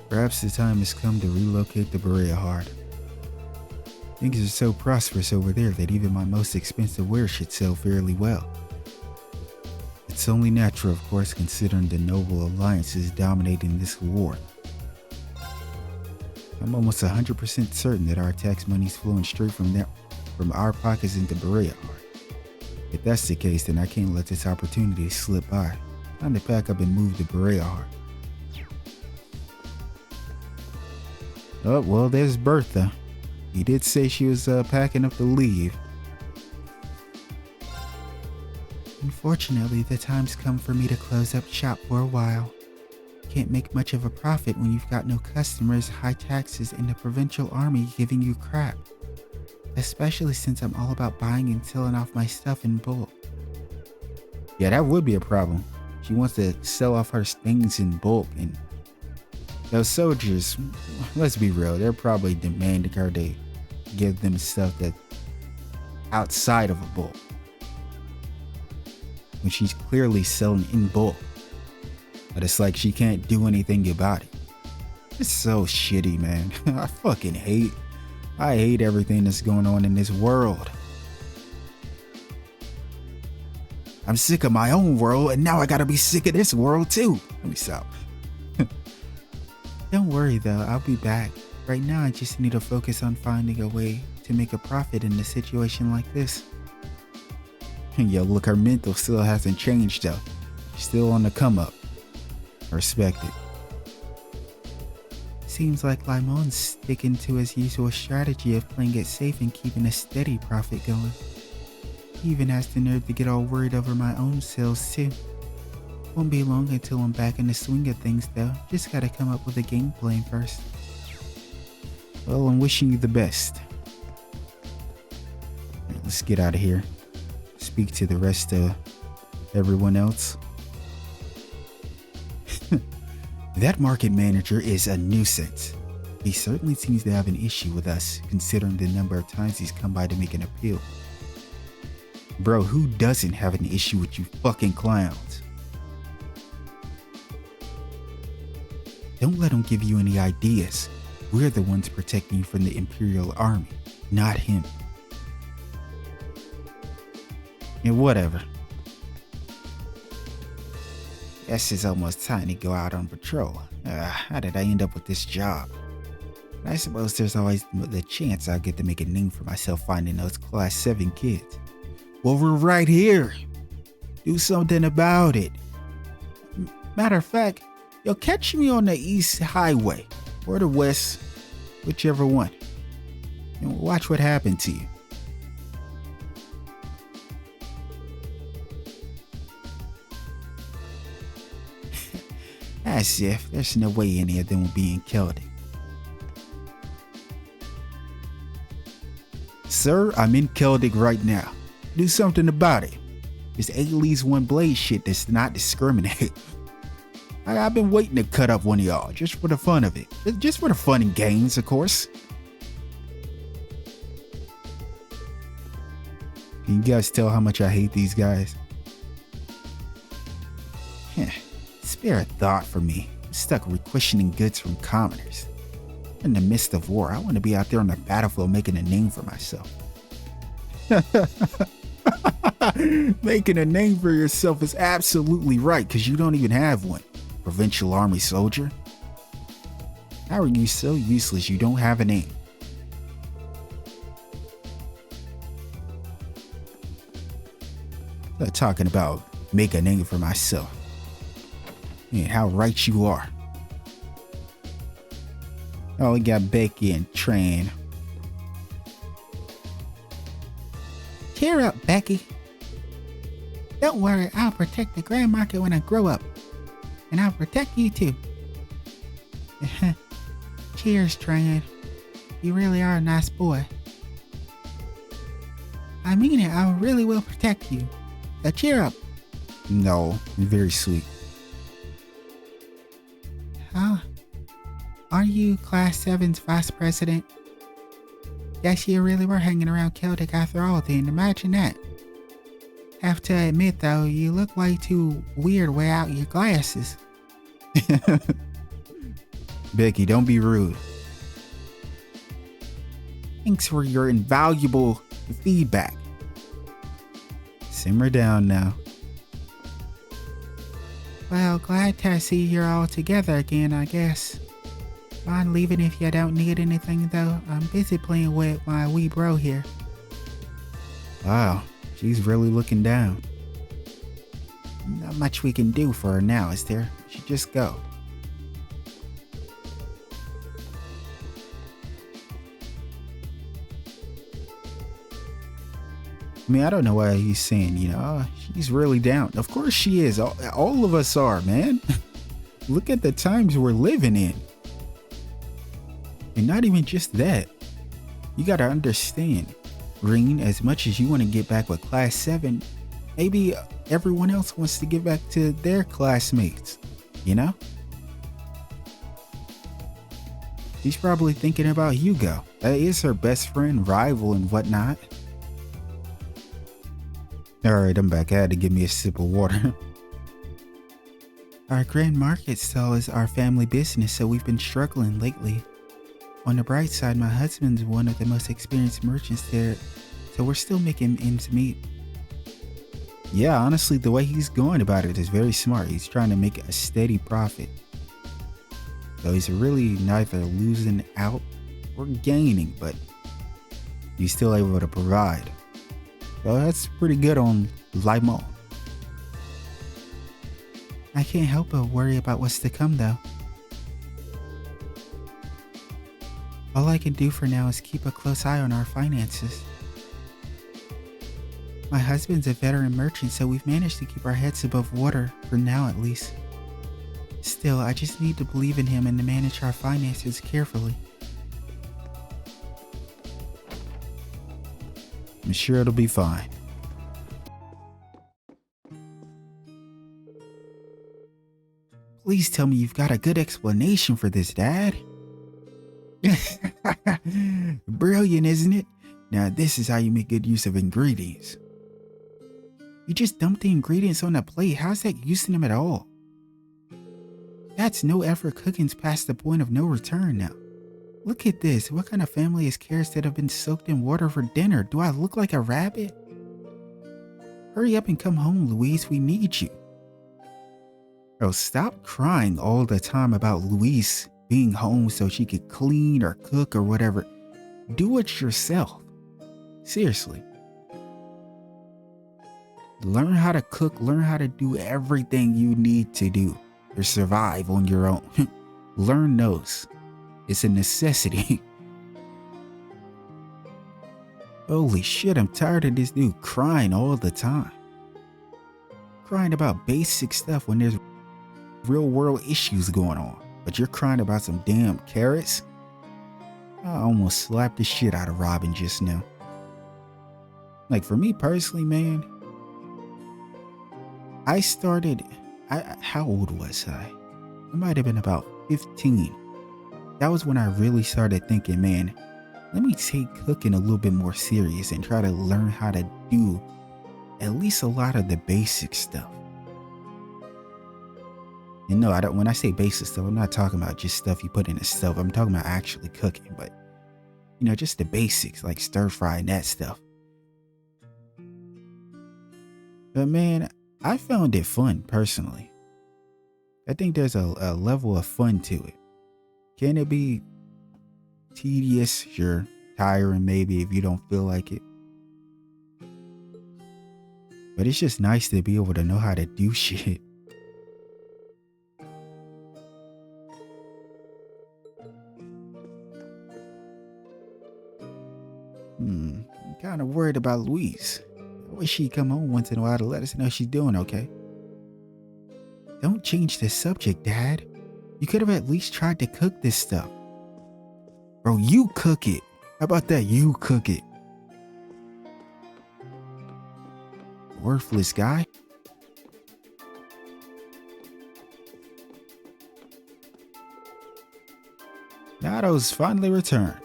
Perhaps the time has come to relocate the ď'Heart. Things are so prosperous over there that even my most expensive wares should sell fairly well. It's only natural, of course, considering the noble alliances dominating this war. I'm almost 100% certain that our tax money's flowing straight from our pockets into ď'Heart. If that's the case, then I can't let this opportunity slip by. Time to pack up and move to ď'Heart. Oh, well, there's Bertha. He did say she was packing up to leave. Unfortunately, the time's come for me to close up shop for a while. Can't make much of a profit when you've got no customers, high taxes, and the provincial army giving you crap. Especially since I'm all about buying and selling off my stuff in bulk. Yeah, that would be a problem. She wants to sell off her things in bulk, and those soldiers, let's be real, they're probably demanding her to give them stuff that's outside of a bulk, when she's clearly selling in bulk. But it's like she can't do anything about it. It's so shitty, man. I hate everything that's going on in this world. I'm sick of my own world, and now I gotta be sick of this world too. Let me stop. Don't worry though, I'll be back. Right now I just need to focus on finding a way to make a profit in a situation like this. Yo, look, her mental still hasn't changed though. She's still on the come up. Respect it. Seems like Limon's sticking to his usual strategy of playing it safe and keeping a steady profit going. He even has the nerve to get all worried over my own sales too. Won't be long until I'm back in the swing of things though. Just gotta come up with a game plan first. Well, I'm wishing you the best. Right, let's get out of here. Speak to the rest of everyone else. That market manager is a nuisance. He certainly seems to have an issue with us, considering the number of times he's come by to make an appeal. Bro, who doesn't have an issue with you fucking clowns? Don't let him give you any ideas. We're the ones protecting you from the Imperial Army, not him. And whatever. Guess it's almost time to go out on patrol. How did I end up with this job? I suppose there's always the chance I'll get to make a name for myself finding those Class 7 kids. Well, we're right here. Do something about it. Matter of fact, you'll catch me on the East Highway or the West, whichever one. And watch what happened to you. As if there's no way any of them will be in quelled. Sir, I'm in quelled right now. Do something about it. This Ailey's one blade shit does not discriminate. I've been waiting to cut up one of y'all just for the fun of it. Just for the fun and games, of course. Can you guys tell how much I hate these guys? Spare a thought for me. I'm stuck requisitioning goods from commoners. In the midst of war, I want to be out there on the battlefield making a name for myself. Making a name for yourself is absolutely right, because you don't even have one, provincial army soldier. How are you so useless you don't have a name? I'm talking about make a name for myself. And how right you are. Oh, we got Becky and Tran. Cheer up, Becky. Don't worry, I'll protect the Grand Market when I grow up. And I'll protect you too. Cheers, Tran. You really are a nice boy. I mean it, I really will protect you. So cheer up. No, you're very sweet. Huh? Aren't you Class 7's vice president? Guess you really were hanging around Celtic after all then, imagine that. Have to admit though, you look way too weird without your glasses. Becky, don't be rude. Thanks for your invaluable feedback. Simmer down now. Well, glad to see you're all together again, I guess. Mind leaving if you don't need anything though? I'm busy playing with my wee bro here. Wow, she's really looking down. Not much we can do for her now, is there? She just go. I mean, I don't know why he's saying, you know, oh, she's really down. Of course she is. All of us are, man. Look at the times we're living in. And not even just that. You gotta understand, Green, as much as you want to get back with Class 7, maybe everyone else wants to get back to their classmates, you know? She's probably thinking about Hugo. That is her best friend, rival, and whatnot. Alright, I'm back. I had to give me a sip of water. Our Grand Market stall is our family business, so we've been struggling lately. On the bright side, my husband's one of the most experienced merchants there, so we're still making ends meet. Yeah, honestly, the way he's going about it is very smart. He's trying to make a steady profit. So he's really neither losing out or gaining, but he's still able to provide. So that's pretty good on Limon. I can't help but worry about what's to come though. All I can do for now is keep a close eye on our finances. My husband's a veteran merchant, so we've managed to keep our heads above water, for now at least. Still, I just need to believe in him and to manage our finances carefully. I'm sure it'll be fine. Please tell me you've got a good explanation for this, Dad. Brilliant, isn't it? Now this is how you make good use of ingredients. You just dump the ingredients on a plate. How's that using them at all? That's no effort. Cooking's past the point of no return now. Look at this. What kind of family is carrots that have been soaked in water for dinner? Do I look like a rabbit? Hurry up and come home, Louise. We need you. Bro, stop crying all the time about Louise being home so she could clean or cook or whatever. Do it yourself. Seriously. Learn how to cook. Learn how to do everything you need to do to survive on your own. Learn those. It's a necessity. Holy shit, I'm tired of this dude crying all the time. Crying about basic stuff when there's real world issues going on. But you're crying about some damn carrots? I almost slapped the shit out of Robin just now. Like for me personally, man, I started, how old was I? I might have been about 15. That was when I really started thinking, man, let me take cooking a little bit more serious and try to learn how to do at least a lot of the basic stuff. And no, when I say basic stuff, I'm not talking about just stuff you put in a stove. I'm talking about actually cooking, but you know, just the basics like stir fry and that stuff. But man, I found it fun personally. I think there's a level of fun to it. Can it be tedious? Sure. Tiring maybe if you don't feel like it. But it's just nice to be able to know how to do shit. I'm kind of worried about Louise. wish she'd come home once in a while to let us know she's doing okay. Don't change the subject, Dad. You could have at least tried to cook this stuff. Bro, you cook it. How about that? You cook it. Worthless guy. Otto's finally returned.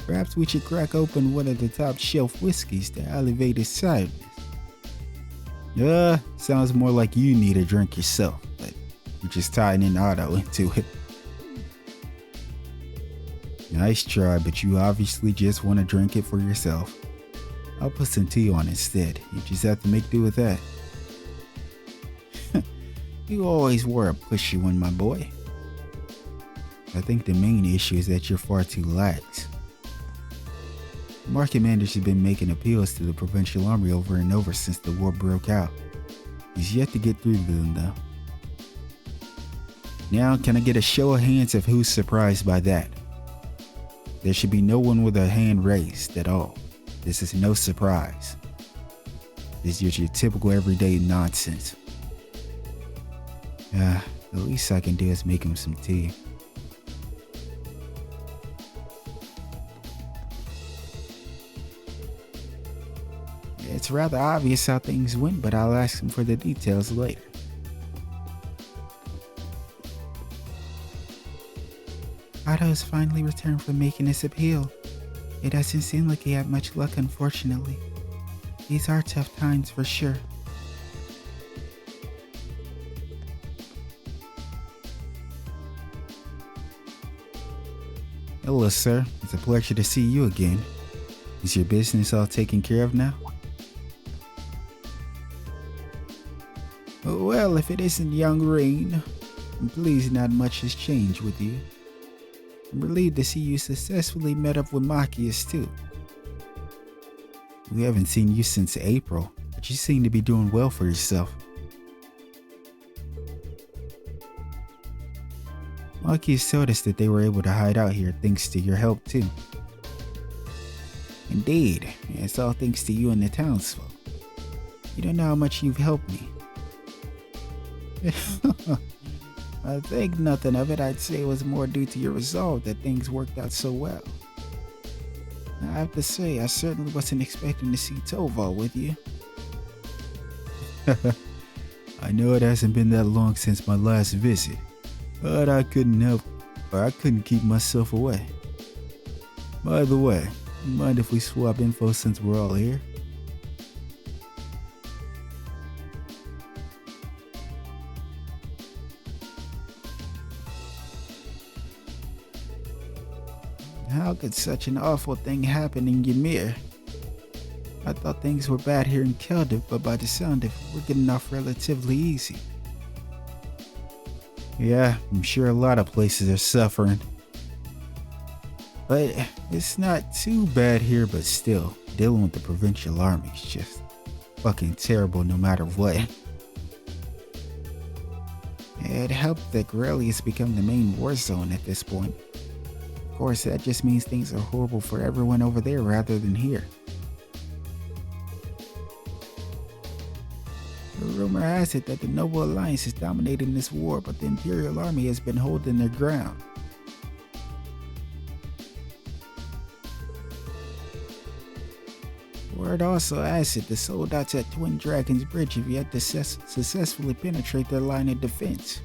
Perhaps we should crack open one of the top shelf whiskeys to elevate his sadness. Sounds more like you need a drink yourself, but you're just tying in Otto into it. Nice try, but you obviously just want to drink it for yourself. I'll put some tea on instead. You just have to make do with that. You always were a pushy one, my boy. I think the main issue is that you're far too lax. Market Manders has been making appeals to the Provincial Army over and over since the war broke out. He's yet to get through to them, though. Now, can I get a show of hands of who's surprised by that? There should be no one with a hand raised at all. This is no surprise. This is your typical everyday nonsense. The least I can do is make him some tea. It's rather obvious how things went, but I'll ask him for the details later. Otto's finally returned from making his appeal. It doesn't seem like he had much luck, unfortunately. These are tough times for sure. Hello, sir. It's a pleasure to see you again. Is your business all taken care of now? Well, if it isn't young Rain, I'm pleased not much has changed with you. I'm relieved to see you successfully met up with Machias too. We haven't seen you since April, but you seem to be doing well for yourself. Machias told us that they were able to hide out here thanks to your help too. Indeed, it's all thanks to you and the townsfolk. You don't know how much you've helped me. I think nothing of it. I'd say it was more due to your resolve that things worked out so well. I have to say, I certainly wasn't expecting to see ಠὼLove with you. I know it hasn't been that long since my last visit, but I couldn't keep myself away. By the way, you mind if we swap info since we're all here? How could such an awful thing happen in Ymir? I thought things were bad here in quelled, but by the sound of it, we're getting off relatively easy. Yeah, I'm sure a lot of places are suffering. But it's not too bad here, but still, dealing with the provincial army is just fucking terrible no matter what. It helped that Corellia has become the main war zone at this point. Of course, that just means things are horrible for everyone over there rather than here. The rumor has it that the Noble Alliance is dominating this war, but the Imperial Army has been holding their ground. Word also has it the soldiers at Twin Dragon's Bridge have yet to successfully penetrate their line of defense.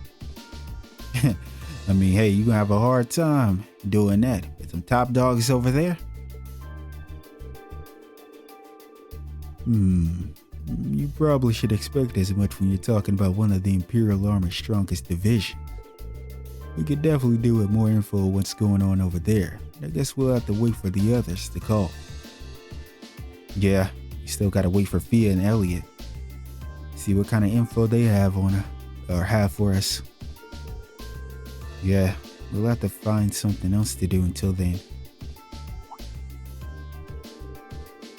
I mean, hey, you're gonna have a hard time doing that with some top dogs over there. You probably should expect as much when you're talking about one of the Imperial Army's strongest divisions. We could definitely do with more info on what's going on over there. I guess we'll have to wait for the others to call. Yeah, we still gotta wait for Fie and Elliot. See what kind of info they have on her, or have for us. Yeah, we'll have to find something else to do until then.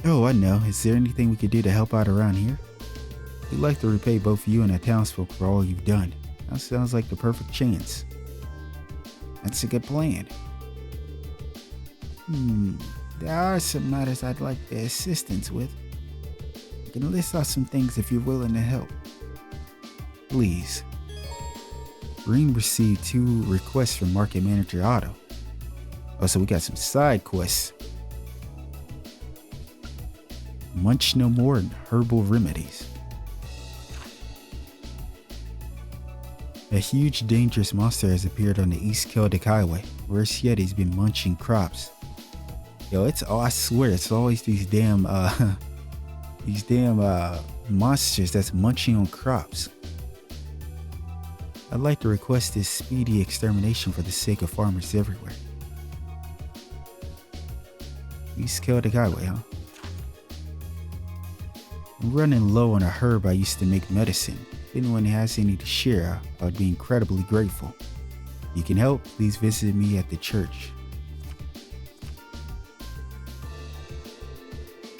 Oh, I know. Is there anything we could do to help out around here? We'd like to repay both you and the townsfolk for all you've done. That sounds like the perfect chance. That's a good plan. there are some matters I'd like their assistance with. I can list off some things if you're willing to help. Please. Green received 2 requests from Market Manager Otto. Oh, so we got some side quests. Munch no more and Herbal Remedies. A huge dangerous monster has appeared on the East Celtic Highway. Worse yet, he's been munching crops. Yo, I swear, it's always these damn monsters that's munching on crops. I'd like to request this speedy extermination for the sake of farmers everywhere. East Celtic Highway, huh? I'm running low on a herb I used to make medicine. If anyone has any to share, I'd be incredibly grateful. If you can help, please visit me at the church.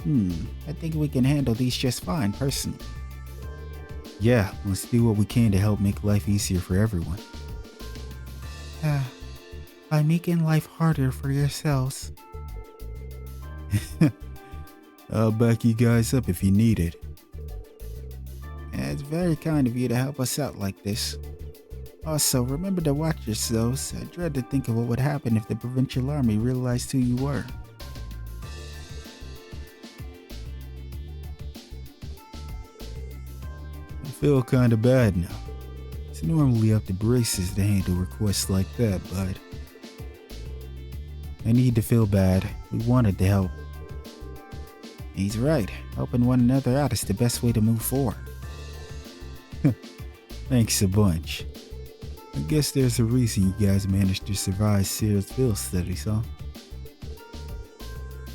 I think we can handle these just fine, personally. Yeah, let's do what we can to help make life easier for everyone. By making life harder for yourselves. I'll back you guys up if you need it. It's very kind of you to help us out like this. Also, remember to watch yourselves. I dread to think of what would happen if the provincial army realized who you were. I feel kinda bad now. It's normally up to braces to handle requests like that, but I need to feel bad. We wanted to help. He's right. Helping one another out is the best way to move forward. Thanks a bunch. I guess there's a reason you guys managed to survive Sears field studies, huh?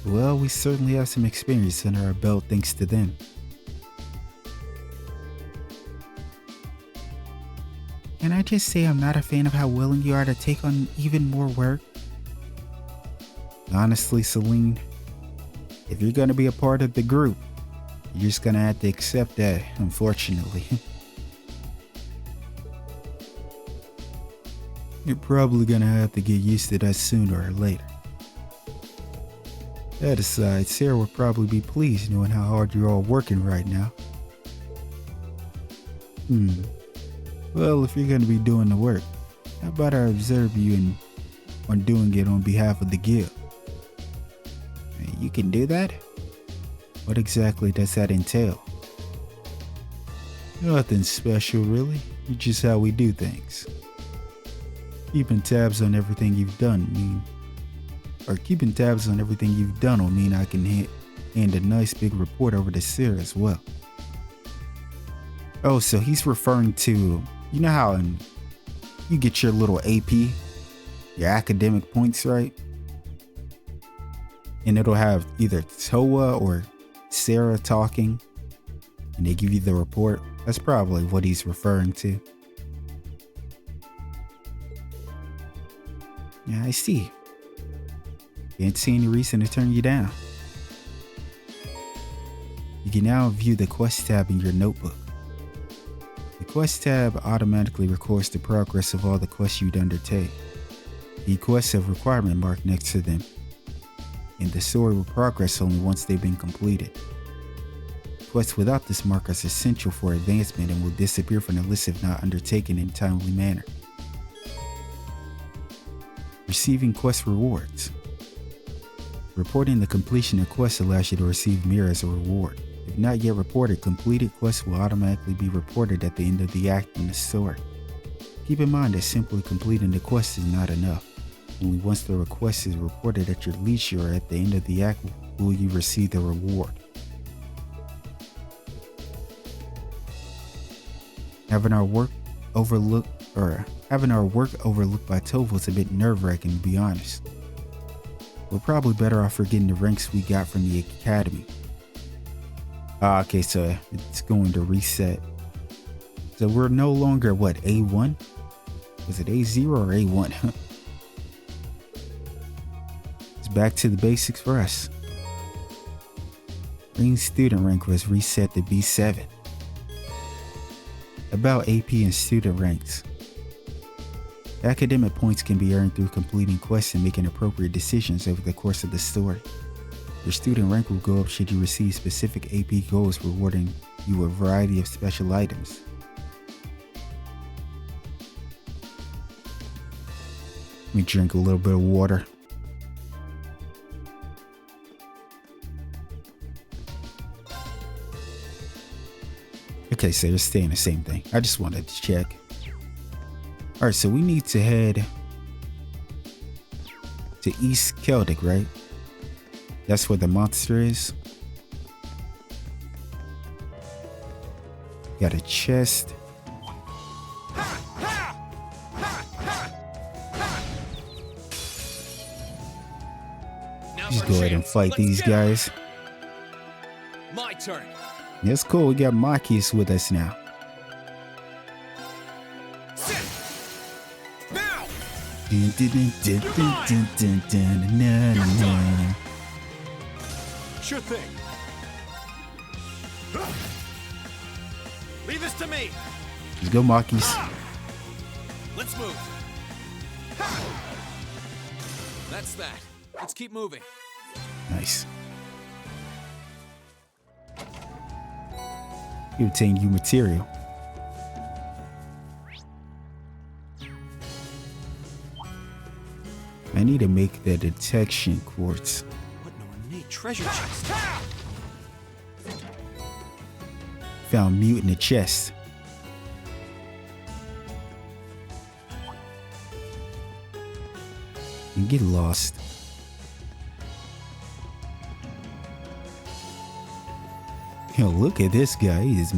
Well, we certainly have some experience under our belt thanks to them. Can I just say I'm not a fan of how willing you are to take on even more work? Honestly, Celine, if you're gonna be a part of the group, you're just gonna have to accept that, unfortunately. You're probably gonna have to get used to that sooner or later. That aside, Sarah would probably be pleased knowing how hard you're all working right now. Well, if you're gonna be doing the work, how about I observe you on doing it on behalf of the guild? You can do that? What exactly does that entail? Nothing special, really. It's just how we do things. Keeping tabs on everything you've done will mean I can hand a nice big report over to Sarah as well. Oh, so he's referring to, you know how you get your little AP, your academic points, right? And it'll have either Toa or Sarah talking, and they give you the report. That's probably what he's referring to. Yeah, I see. Can't see any reason to turn you down. You can now view the quest tab in your notebook. The quest tab automatically records the progress of all the quests you'd undertake. The quests have a requirement mark next to them, and the story will progress only once they've been completed. Quests without this mark are essential for advancement and will disappear from the list if not undertaken in a timely manner. Receiving quest rewards. Reporting the completion of quests allows you to receive mirror as a reward. If not yet reported, completed quests will automatically be reported at the end of the act in the story. Keep in mind that simply completing the quest is not enough. Only once the request is reported at your leisure or at the end of the act will you receive the reward. Having our work overlooked by Tearful is a bit nerve-wracking, to be honest. We're probably better off forgetting the ranks we got from the academy. Okay, so it's going to reset. So we're no longer, what, A1? Was it A0 or A1? It's back to the basics for us. Green student rank was reset to B7. About AP and student ranks. Academic points can be earned through completing quests and making appropriate decisions over the course of the story. Your student rank will go up should you receive specific AP goals rewarding you a variety of special items. Let me drink a little bit of water. Okay, so they're staying the same thing. I just wanted to check. Alright, so we need to head to East Celtic, right? That's where the monster is. Got a chest. Just go ahead and fight these guys. My turn. That's cool. We got Machias with us now. Now. Sure thing. Leave this to me. Let's go, Machias. Let's move. That's that. Let's keep moving. Nice. You obtain new material. I need to make the detection quartz. What an ornate treasure chest. Found mute in the chest. And get lost. Yo, look at this guy. He is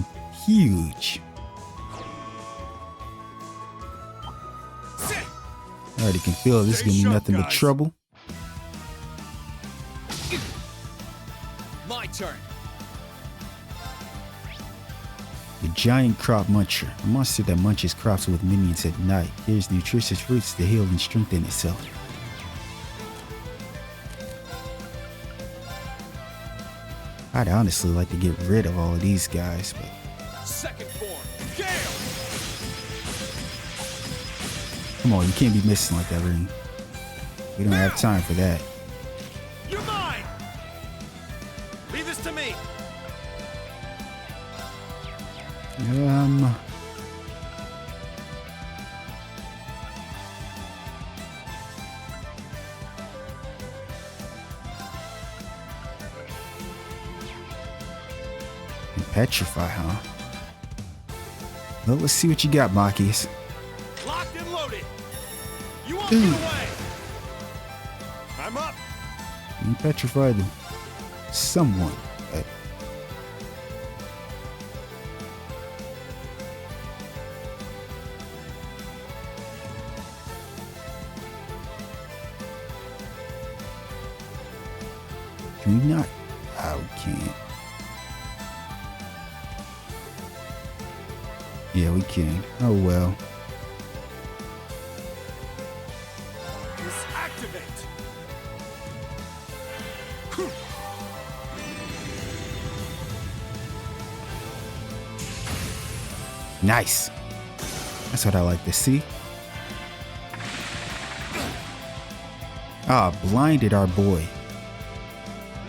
huge. I already can feel this is gonna be nothing but trouble. My turn. The giant crop muncher, a monster that munches crops with minions at night. Here's nutritious roots to heal and strengthen itself. I'd honestly like to get rid of all of these guys, but Second form. Gale. come on, you can't be missing like that, Ring. We don't have time for that. You're mine. Leave this to me. Petrify, huh? Well, let's see what you got, Machias. Locked and loaded. You won't get away. I'm up. You petrified someone. But can we not? Oh, we can't. Yeah, we can. Oh well. Disactivate. Nice. That's what I like to see. Ah, blinded our boy.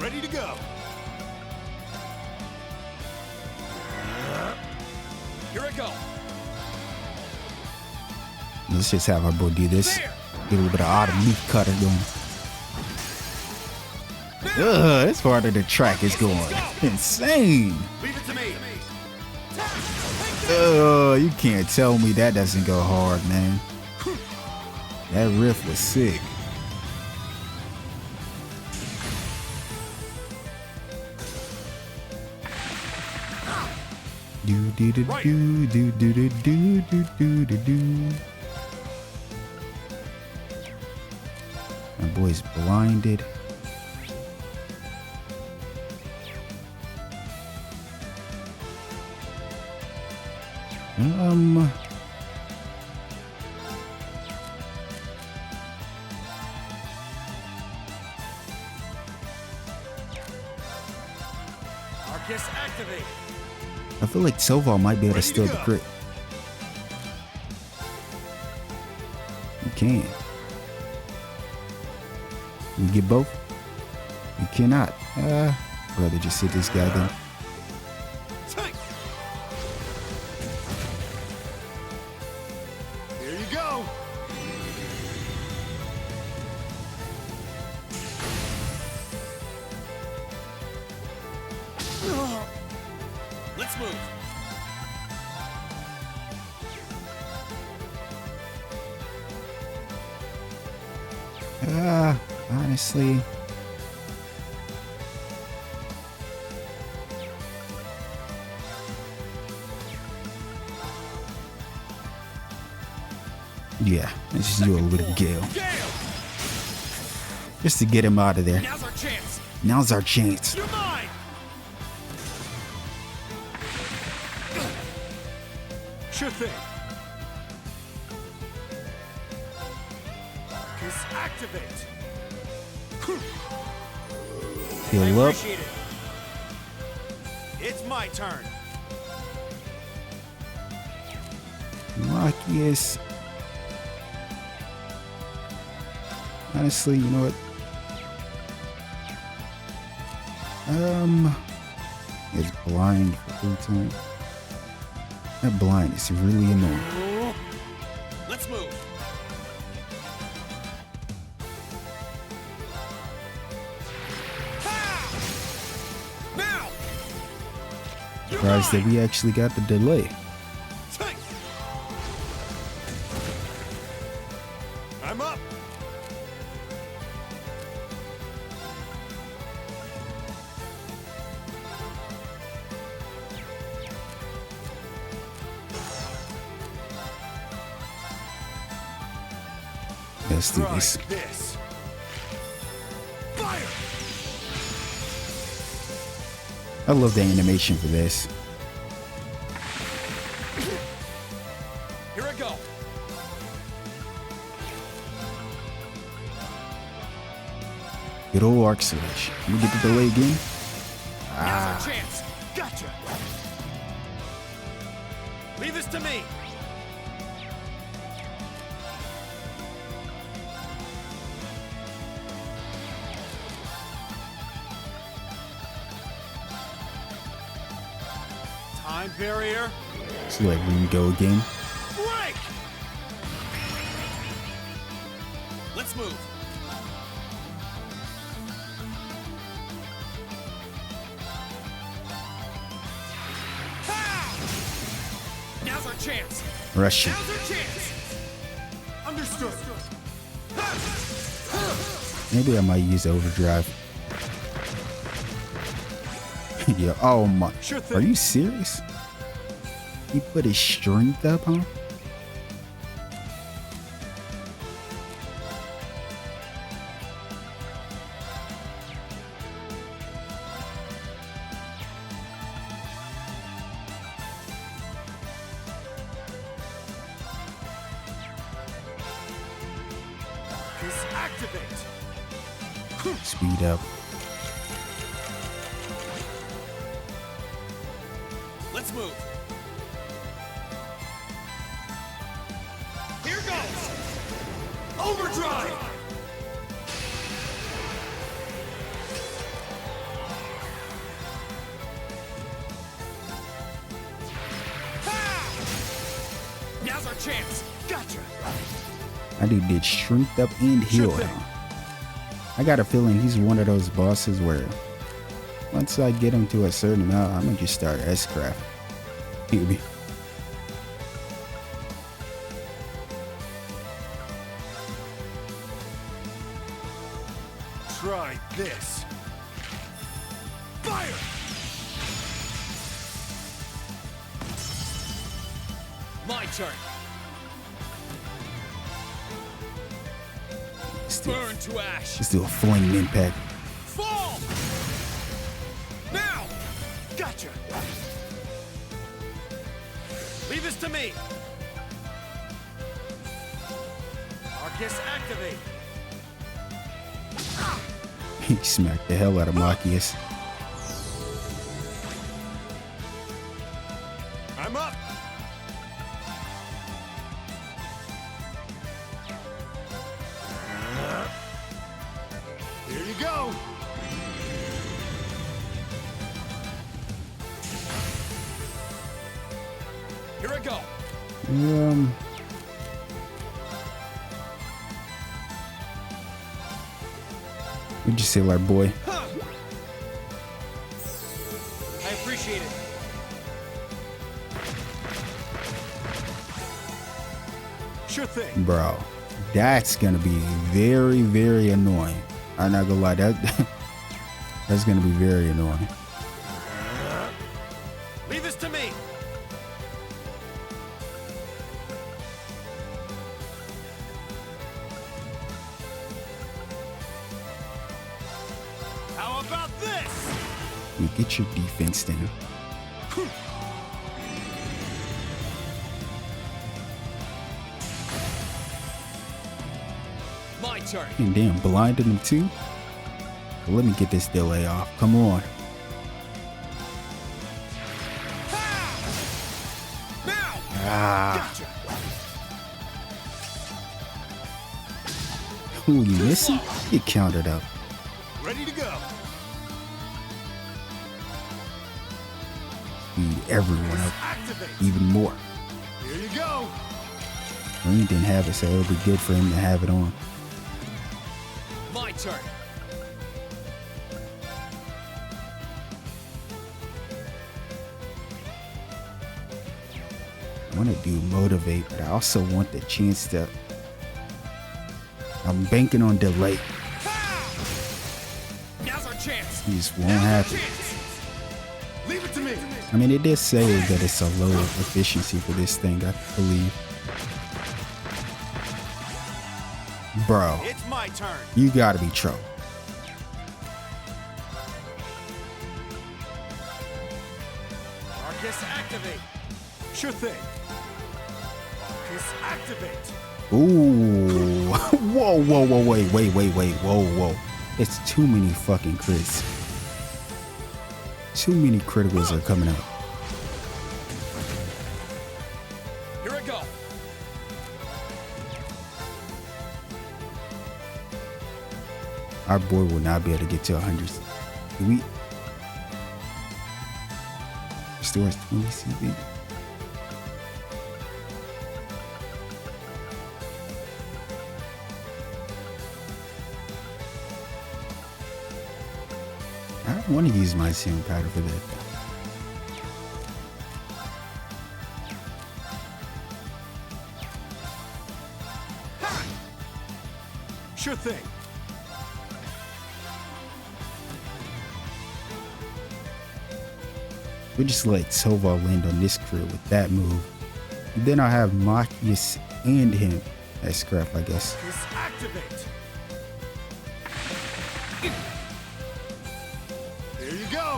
Ready to go. Here I go. Let's just have our boy do this. There. Get a little bit of Otto leaf cutter going. Ugh, this part of the track is going insane. Leave it to me. Ugh, you can't tell me that doesn't go hard, man. That riff was sick. Do do do do do do do do do do do. My boy's blinded. Arcus activate. I feel like ţÄLve might be able to steal the crit. You can. We get both? You cannot. I'd rather just hit this guy then. Here you go. Let's move. Honestly. Yeah, let's just do a little gale. Just to get him out of there. Now's our chance. Now's our chance. You're mine. Sure thing. Activate. Heal up. Appreciate it. It's my turn. Machias. Honestly, you know what? It's blind for 3 times. That blind is really annoying. Let's move. Surprised that we actually got the delay. I'm up. Let's do this. Fire. I love the animation for this. Here I go. Good old arc slash. Can we get the delay again? Now's our chance. Gotcha. Leave this to me. Time barrier. So like we can go again. Break. Let's move. Now's our chance. Russian. Now's our chance. Understood. Maybe I might use overdrive. Yeah. Oh my. Sure thing. Are you serious? He put his strength up, huh? Activate. Speed up. Let's move. Here goes. Overdrive. Now's our chance. Gotcha. I did strength up and heal Sure thing. down. I got a feeling he's one of those bosses where once I get him to a certain amount, I'm gonna just start S-craft. Maybe. Try this. Fire. My turn. Burn to ash. Let's do a flame impact. Fall. Now. Gotcha. Leave this to me. Arcus activate. He smacked the hell out of Machias. I'm up. Here you go. What'd you say, our boy? I appreciate it. Sure thing. Bro, that's gonna be very, very annoying. I'm not gonna lie, that's gonna be very annoying. Leave this to me. How about this? You get your defense down. My turn. And damn, blinded him too. Let me get this delay off. Come on. Ah. Ooh, you missing? Get countered up. Ready to go. Speed everyone up Activate. even more. Here you go. He didn't have it, so it'll be good for him to have it on. My turn. I want to do motivate, but I also want the chance to. I'm banking on delay. Now's our chance. It just won't happen. Leave it to me. I mean, it did say that it's a low efficiency for this thing, I believe. Bro, It's my turn. you gotta be trolling. Marcus, activate. Sure thing. Marcus, activate. Ooh. Whoa, whoa, whoa, wait, whoa. It's too many fucking crits. Too many criticals are coming out. Here I go. Our boy will not be able to get to 100. We still has 20 CV. I don't want to use my serum powder for that. Sure thing. We just let ţ霖land on this crit with that move. And then I have Machias and him as scrap, I guess. Marcus, activate. Here you go.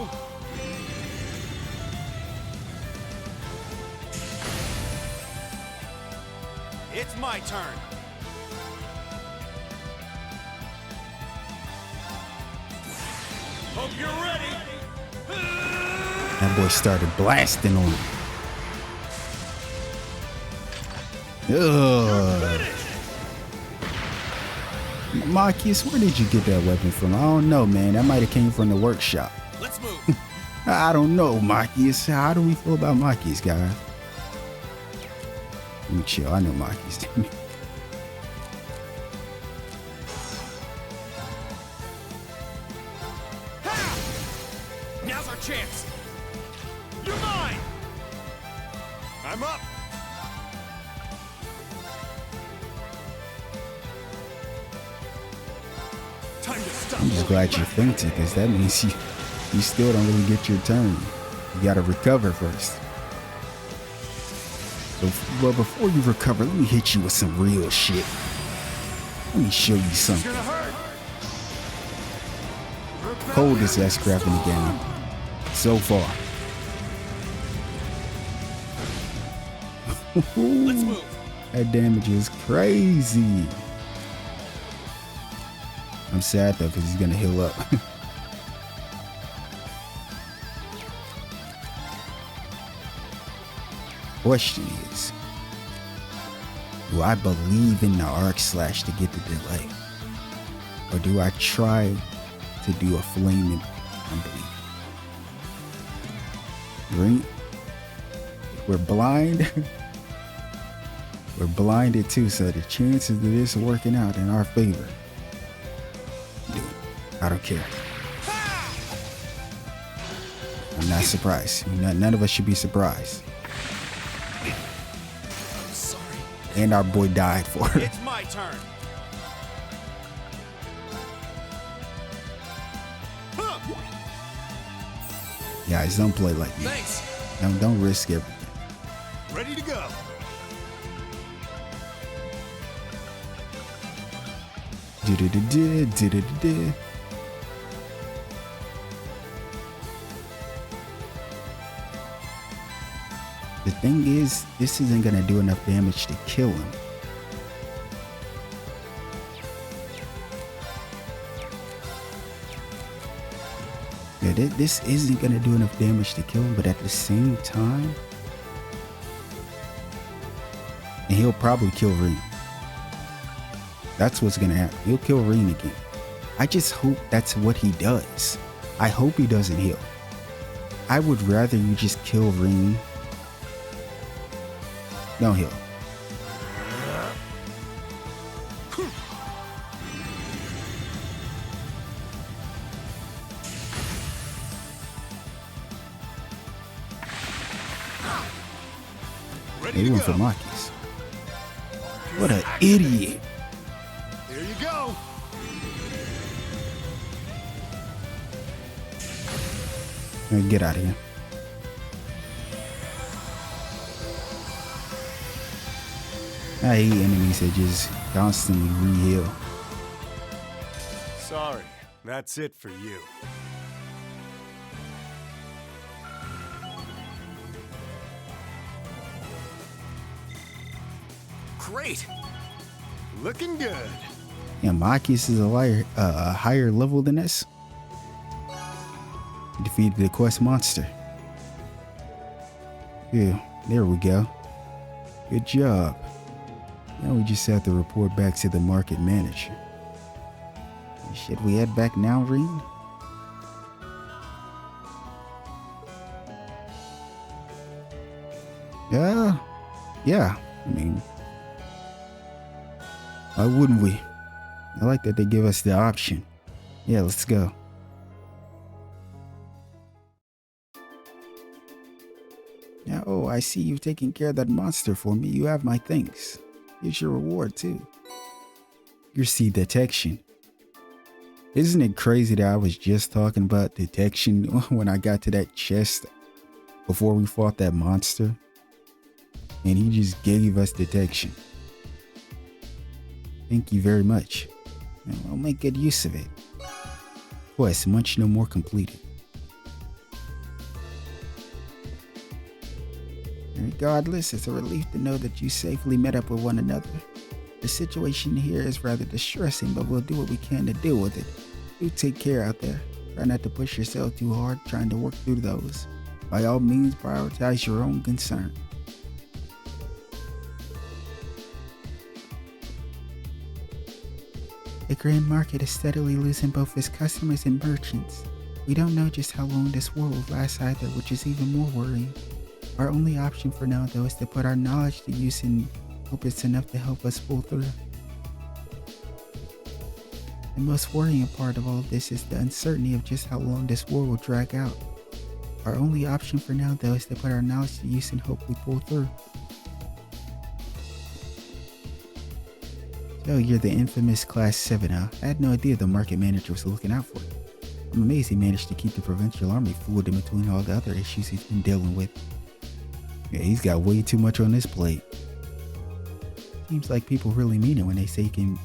It's my turn. Hope you're ready. That boy started blasting on him. Ugh. Machias, where did you get that weapon from? I don't know, man. That might have came from the workshop. Let's move. I don't know, Machias. How do we feel about Machias, guys? Let me chill. I know Machias. Now's our chance. You're mine. I'm up. Time to stop. I'm just glad you fainted, because that means you still don't really get your turn. You gotta recover first. But before you recover, let me hit you with some real shit. Let me show you It's something. gonna hurt. Coldest ass scrap in the game so far. Let's move. That damage is crazy. I'm sad though, because he's gonna heal up. Question is, do I believe in the arc slash to get the delay? Or do I try to do a flaming unbelief? Right? We're blind. We're blinded too, so the chances of this working out in our favor. Dude, I don't care. I'm not surprised. None of us should be surprised. I'm sorry. And our boy died for it. It's my turn. Guys, don't play like me. Thanks. Don't risk everything. Ready to go. Do-do-do-do, the thing is, this isn't gonna do enough damage to kill him. Yeah, this isn't gonna do enough damage to kill him, but at the same time, and he'll probably kill Reen. That's what's gonna happen. He'll kill Reen again. I just hope that's what he does. I hope he doesn't heal. I would rather you just kill Reen. Don't heal. Ready He to went for go. Machias. What an idiot. Here you go. Get out of here. I hate enemies that just constantly re-heal. Sorry, that's it for you. Great. Looking good. Yeah, Machias is a higher level than us. Defeated the quest monster. Yeah, there we go. Good job. Now we just have to report back to the market manager. Should we head back now, Reen? Yeah. I mean, why wouldn't we? I like that they give us the option. Yeah, let's go. Now, oh, I see you've taken care of that monster for me. You have my thanks. Here's your reward, too. Your seed detection. Isn't it crazy that I was just talking about detection when I got to that chest before we fought that monster? And he just gave us detection. Thank you very much. I'll make good use of it. Quest Munch no more completed. Regardless, it's a relief to know that you safely met up with one another. The situation here is rather distressing, but we'll do what we can to deal with it. You take care out there. Try not to push yourself too hard trying to work through those. By all means, prioritize your own concern. The Grand Market is steadily losing both its customers and merchants. We don't know just how long this war will last either, which is even more worrying. Our only option for now, though, is to put our knowledge to use and hope it's enough to help us pull through. The most worrying part of all of this is the uncertainty of just how long this war will drag out. Our only option for now, though, is to put our knowledge to use and hope we pull through. So you're the infamous Class 7, huh? I had no idea the market manager was looking out for you. I'm amazed he managed to keep the provincial army fooled in between all the other issues he's been dealing with. Yeah, he's got way too much on his plate. Seems like people really mean it when they say he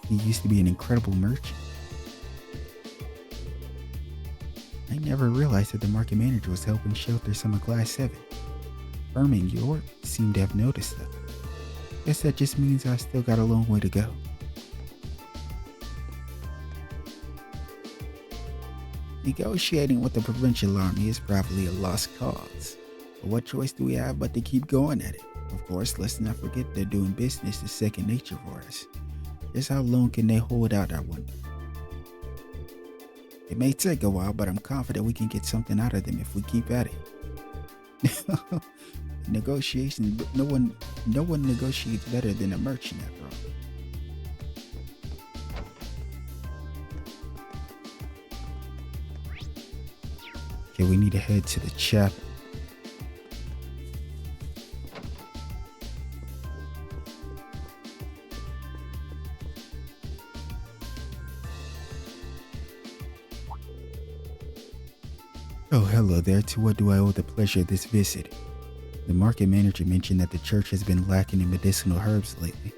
used to be an incredible merchant. I never realized that the market manager was helping shelter some of Class 7. Firm in York seemed to have noticed though. Guess that just means I still got a long way to go. Negotiating with the provincial army is probably a lost cause. But what choice do we have but to keep going at it? Of course, let's not forget that doing business is second nature for us. Just how long can they hold out, I wonder? It may take a while, but I'm confident we can get something out of them if we keep at it. Negotiations, but no one No one negotiates better than a merchant after all. Okay, we need to head to the chapel. Oh, hello there. To what do I owe the pleasure of this visit? The market manager mentioned that the church has been lacking in medicinal herbs lately.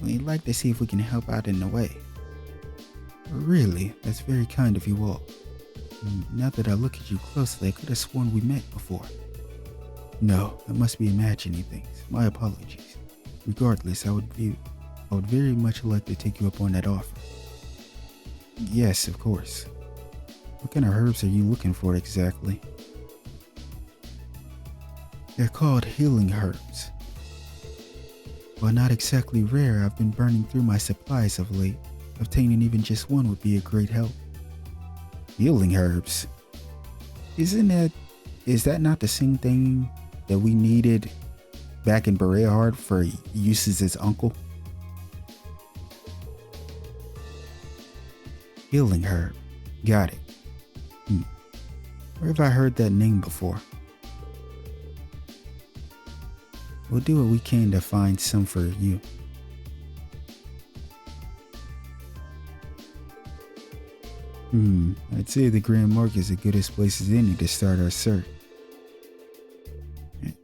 We'd like to see if we can help out in a way. Really? That's very kind of you all. Now that I look at you closely, I could have sworn we met before. No, I must be imagining things. My apologies. Regardless, I would very much like to take you up on that offer. Yes, of course. What kind of herbs are you looking for exactly? They're called healing herbs. While not exactly rare, I've been burning through my supplies of late. Obtaining even just one would be a great help. Healing herbs? Is that not the same thing that we needed back in Berea for uses as uncle? Healing herb. Got it. Where have I heard that name before? We'll do what we can to find some for you. I'd say the Grand Market is the goodest place as any to start our search.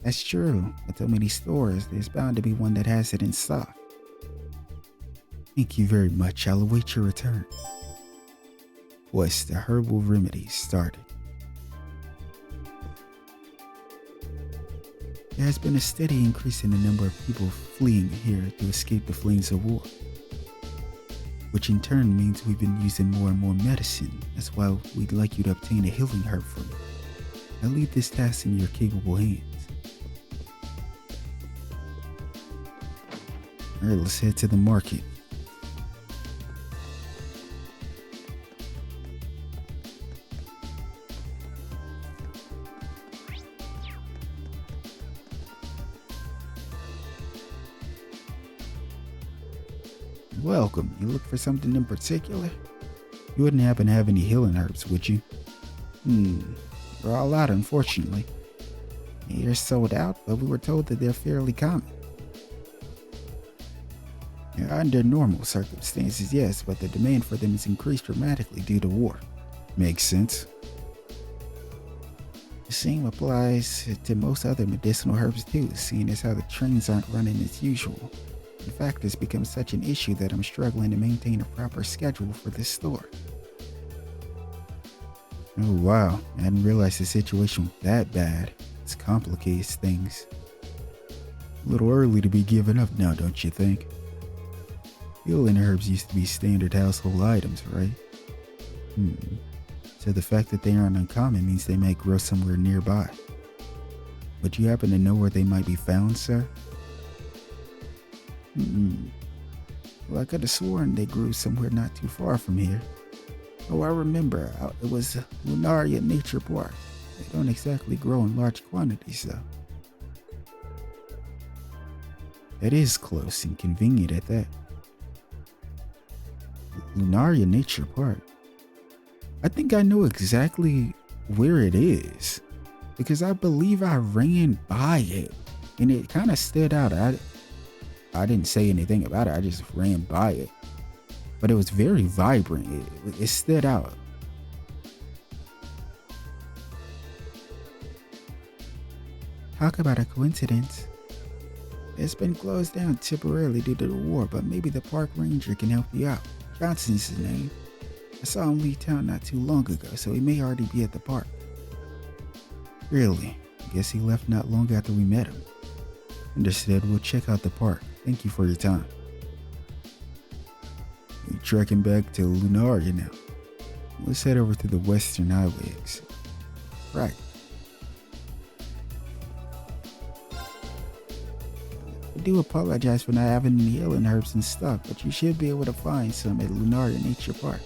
That's true. With so many stores, there's bound to be one that has it in stock. Thank you very much. I'll await your return. Quest, the Herbal Remedies started. There has been a steady increase in the number of people fleeing here to escape the flames of war, which in turn means we've been using more and more medicine. That's why we'd like you to obtain a healing herb from me. I'll leave this task in your capable hands. Alright, let's head to the market. Welcome. You look for something in particular? You wouldn't happen to have any healing herbs, would you? They're all out, unfortunately. They're sold out, but we were told that they're fairly common. Under normal circumstances, yes, but the demand for them has increased dramatically due to war. Makes sense. The same applies to most other medicinal herbs too, seeing as how the trains aren't running as usual. In fact, it's become such an issue that I'm struggling to maintain a proper schedule for this store. Oh wow, I hadn't realized the situation was that bad. It's complicates things. A little early to be giving up now, don't you think? Healing herbs used to be standard household items, right? So the fact that they aren't uncommon means they might grow somewhere nearby. Would you happen to know where they might be found, sir? Well, I could have sworn they grew somewhere not too far from here. Oh, I remember. It was Lunaria Nature Park. They don't exactly grow in large quantities, though. That is close and convenient at that. Lunaria Nature Park. I think I know exactly where it is, because I believe I ran by it and it kind of stood out. I didn't say anything about it. I just ran by it, but it was very vibrant. It stood out. Talk about a coincidence. It's been closed down temporarily due to the war, but maybe the park ranger can help you out. Johnson's his name. I saw him leave town not too long ago, so he may already be at the park. Really? I guess he left not long after we met him. Understood. We'll check out the park. Thank you for your time. We're trekking back to Lunaria now. Let's head over to the Western Highway exit. Right. I do apologize for not having any healing herbs in stock, but you should be able to find some at Lunaria Nature Park.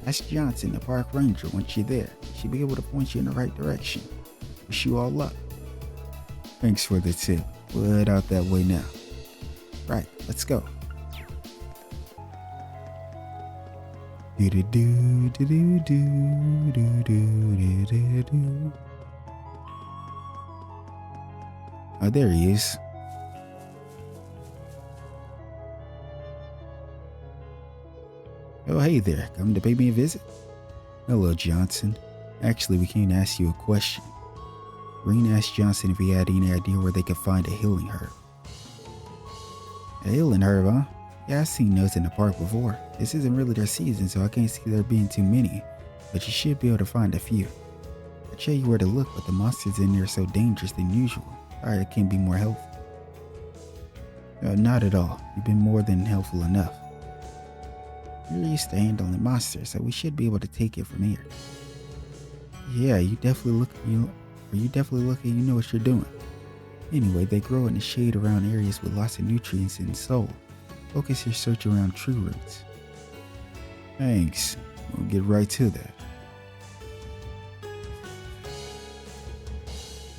Ask Johnson, the park ranger, once you're there. He should be able to point you in the right direction. Wish you all luck. Thanks for the tip. We'll head out that way now. Right, let's go. Oh, there he is. Oh, hey there. Come to pay me a visit? Hello, Johnson. Actually, we came to ask you a question. Green asked Johnson if he had any idea where they could find a healing herb. A healing herb, huh? Yeah, I've seen those in the park before. This isn't really their season, so I can't see there being too many, but you should be able to find a few. I'd show you where to look, but the monsters in there are so dangerous than usual. Sorry, I can't be more helpful. Not at all. You've been more than helpful enough. You're used to handling monsters, so we should be able to take it from here. Yeah, you definitely look like you know what you're doing. Anyway, they grow in the shade around areas with lots of nutrients and soul. Focus your search around tree roots. Thanks. We'll get right to that.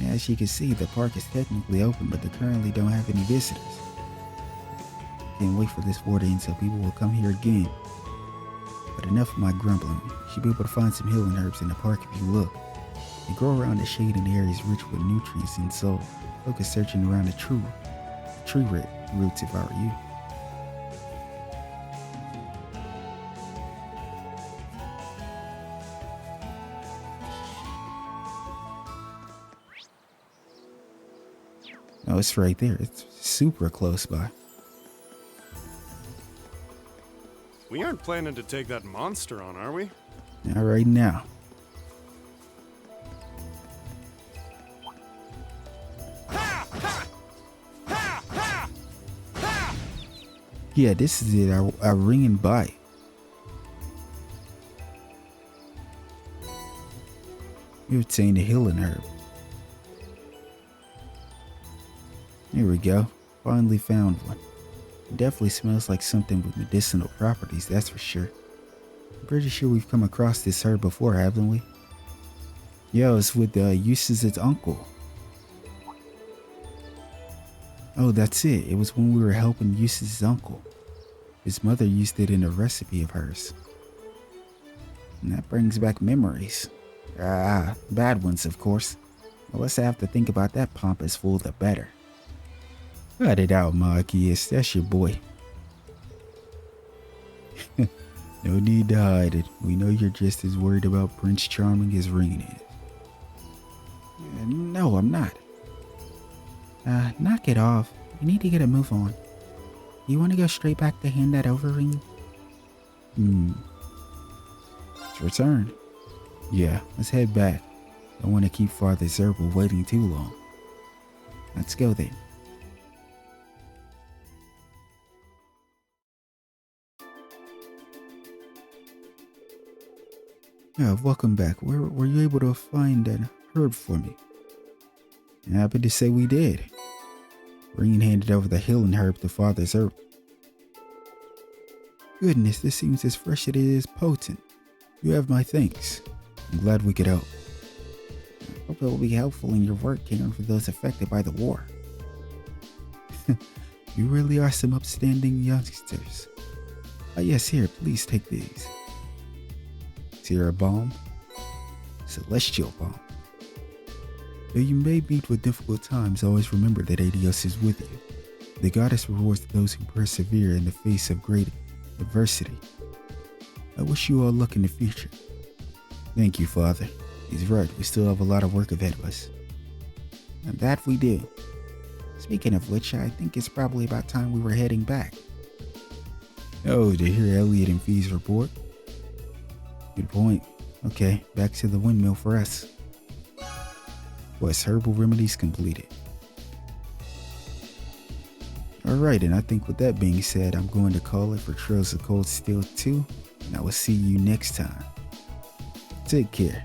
As you can see, the park is technically open, but they currently don't have any visitors. Can't wait for this war to end so people will come here again. But enough of my grumbling. You should be able to find some healing herbs in the park if you look. They grow around the shade in areas rich with nutrients and soul. Focus searching around the tree roots if I were you. Oh, it's right there. It's super close by. We aren't planning to take that monster on, are we? Not right now. Yeah, this is it. Our ring and bite. You obtained a healing herb. Here we go. Finally found one. It definitely smells like something with medicinal properties, that's for sure. I'm pretty sure we've come across this herb before, haven't we? Yo, it's with Eustace's uncle. Oh, that's it. It was when we were helping Eustace's uncle. His mother used it in a recipe of hers. And that brings back memories. Bad ones, of course. The less I have to think about that pompous fool, the better. Cut it out, Machias. That's your boy. No need to hide it. We know you're just as worried about Prince Charming as Ring is. No, I'm not. Knock it off. We need to get a move on. You want to go straight back to hand that over, Ring? Let's return. Yeah, let's head back. Don't want to keep Father Herbal waiting too long. Let's go then. Welcome back. Were you able to find an herb for me? Happy to say we did. Ring handed over the healing herb to Father Herbal. Goodness, this seems as fresh as it is potent. You have my thanks. I'm glad we could help. I hope it will be helpful in your work caring for those affected by the war. You really are some upstanding youngsters. Yes, here, please take these. Tear balm, celestial balm. Though you may meet with difficult times, always remember that Adios is with you. The goddess rewards those who persevere in the face of great adversity. I wish you all luck in the future. Thank you, Father. He's right, we still have a lot of work ahead of us. And that we do. Speaking of which, I think it's probably about time we were heading back. Oh, to hear Elliot and Fie's report? Good point. Okay, back to the windmill for us. Was Herbal Remedies completed? Alright, and I think with that being said, I'm going to call it for Trails of Cold Steel 2, and I will see you next time. Take care.